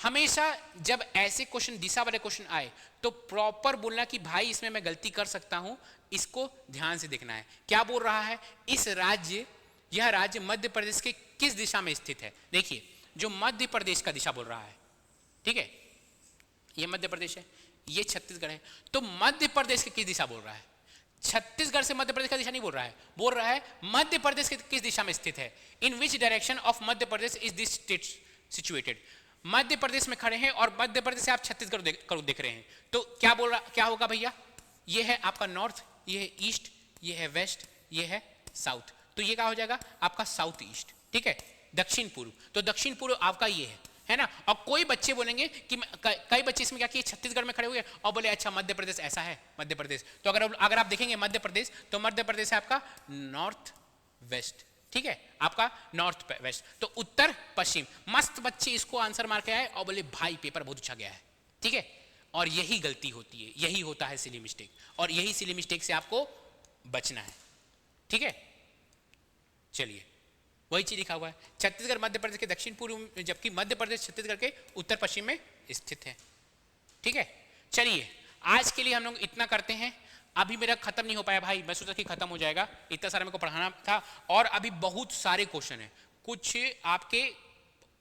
हमेशा जब ऐसे क्वेश्चन दिशा वाले क्वेश्चन आए तो प्रॉपर बोलना कि भाई इसमें मैं गलती कर सकता हूं, इसको ध्यान से देखना है। क्या बोल रहा है, यह राज्य मध्य प्रदेश के किस दिशा में स्थित है? देखिए जो मध्य प्रदेश का दिशा बोल रहा है, ठीक है, ये मध्य प्रदेश है, ये छत्तीसगढ़ है, तो मध्य प्रदेश की किस दिशा बोल रहा है? छत्तीसगढ़ से मध्य प्रदेश का दिशा नहीं बोल रहा है, बोल रहा है मध्य प्रदेश के किस दिशा में स्थित है। In which direction of Madhya Pradesh is this state situated. Madhya Pradesh में खड़े हैं और मध्य प्रदेश से आप छत्तीसगढ़ देख रहे हैं, तो क्या बोल रहा, क्या होगा भैया? ये है आपका नॉर्थ, ये है ईस्ट, ये है वेस्ट, ये है साउथ, तो ये क्या हो जाएगा आपका साउथ ईस्ट। ठीक है, दक्षिण पूर्व, तो दक्षिण पूर्व आपका ये है ना। और कोई बच्चे बोलेंगे कि कई बच्चे इसमें क्या किए, छत्तीसगढ़ में खड़े हुए और बोले अच्छा मध्य प्रदेश ऐसा है, मध्य प्रदेश। तो अगर आप देखेंगे मध्य प्रदेश, तो मध्य प्रदेश है आपका नॉर्थ वेस्ट, ठीक है, आपका नॉर्थ वेस्ट, तो उत्तर पश्चिम। मस्त बच्चे इसको आंसर मार के आए और बोले भाई पेपर बहुत अच्छा गया है। ठीक है, और यही गलती होती है, यही होता है सिली मिस्टेक, और यही सिली मिस्टेक से आपको बचना है। ठीक है, चलिए वही चीज लिखा हुआ है, छत्तीसगढ़ मध्य प्रदेश के दक्षिण पूर्व में, जबकि मध्य प्रदेश छत्तीसगढ़ के उत्तर पश्चिम में स्थित है। ठीक है, चलिए आज के लिए हम लोग इतना करते हैं। अभी मेरा खत्म नहीं हो पाया भाई, मैं सोचा कि खत्म हो जाएगा, इतना सारा मेरे को पढ़ाना था और अभी बहुत सारे क्वेश्चन हैं, कुछ आपके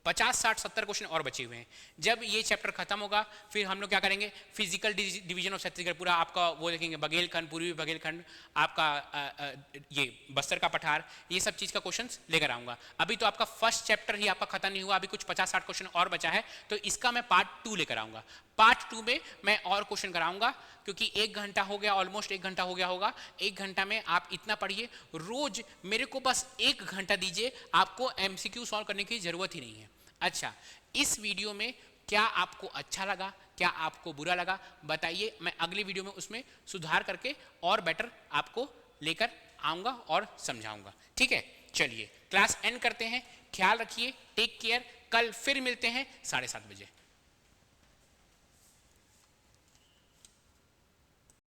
50, 60, 70 क्वेश्चन और बचे हुए हैं। जब ये चैप्टर खत्म होगा फिर हम लोग क्या करेंगे, फिजिकल डिवीजन ऑफ छत्तीसगढ़ पूरा आपका वो देखेंगे, बघेलखंड, पूर्वी बघेलखंड, आपका ये बस्तर का पठार, ये सब चीज़ का क्वेश्चन लेकर आऊँगा। अभी तो आपका फर्स्ट चैप्टर ही आपका खत्म नहीं हुआ, अभी कुछ 50, 60 क्वेश्चन और बचा है, तो इसका मैं पार्ट 2 लेकर आऊँगा। पार्ट 2 में मैं और क्वेश्चन कराऊंगा, क्योंकि 1 घंटा हो गया, ऑलमोस्ट 1 घंटा हो गया होगा। 1 घंटा में आप इतना पढ़िए, रोज मेरे को बस 1 घंटा दीजिए, आपको MCQ सॉल्व करने की जरूरत ही नहीं है। अच्छा, इस वीडियो में क्या आपको अच्छा लगा, क्या आपको बुरा लगा बताइए, मैं अगली वीडियो में उसमें सुधार करके और बेटर आपको लेकर आऊँगा और समझाऊँगा। ठीक है, चलिए क्लास एंड करते हैं, ख्याल रखिए, टेक केयर, कल फिर मिलते हैं 7:30 बजे।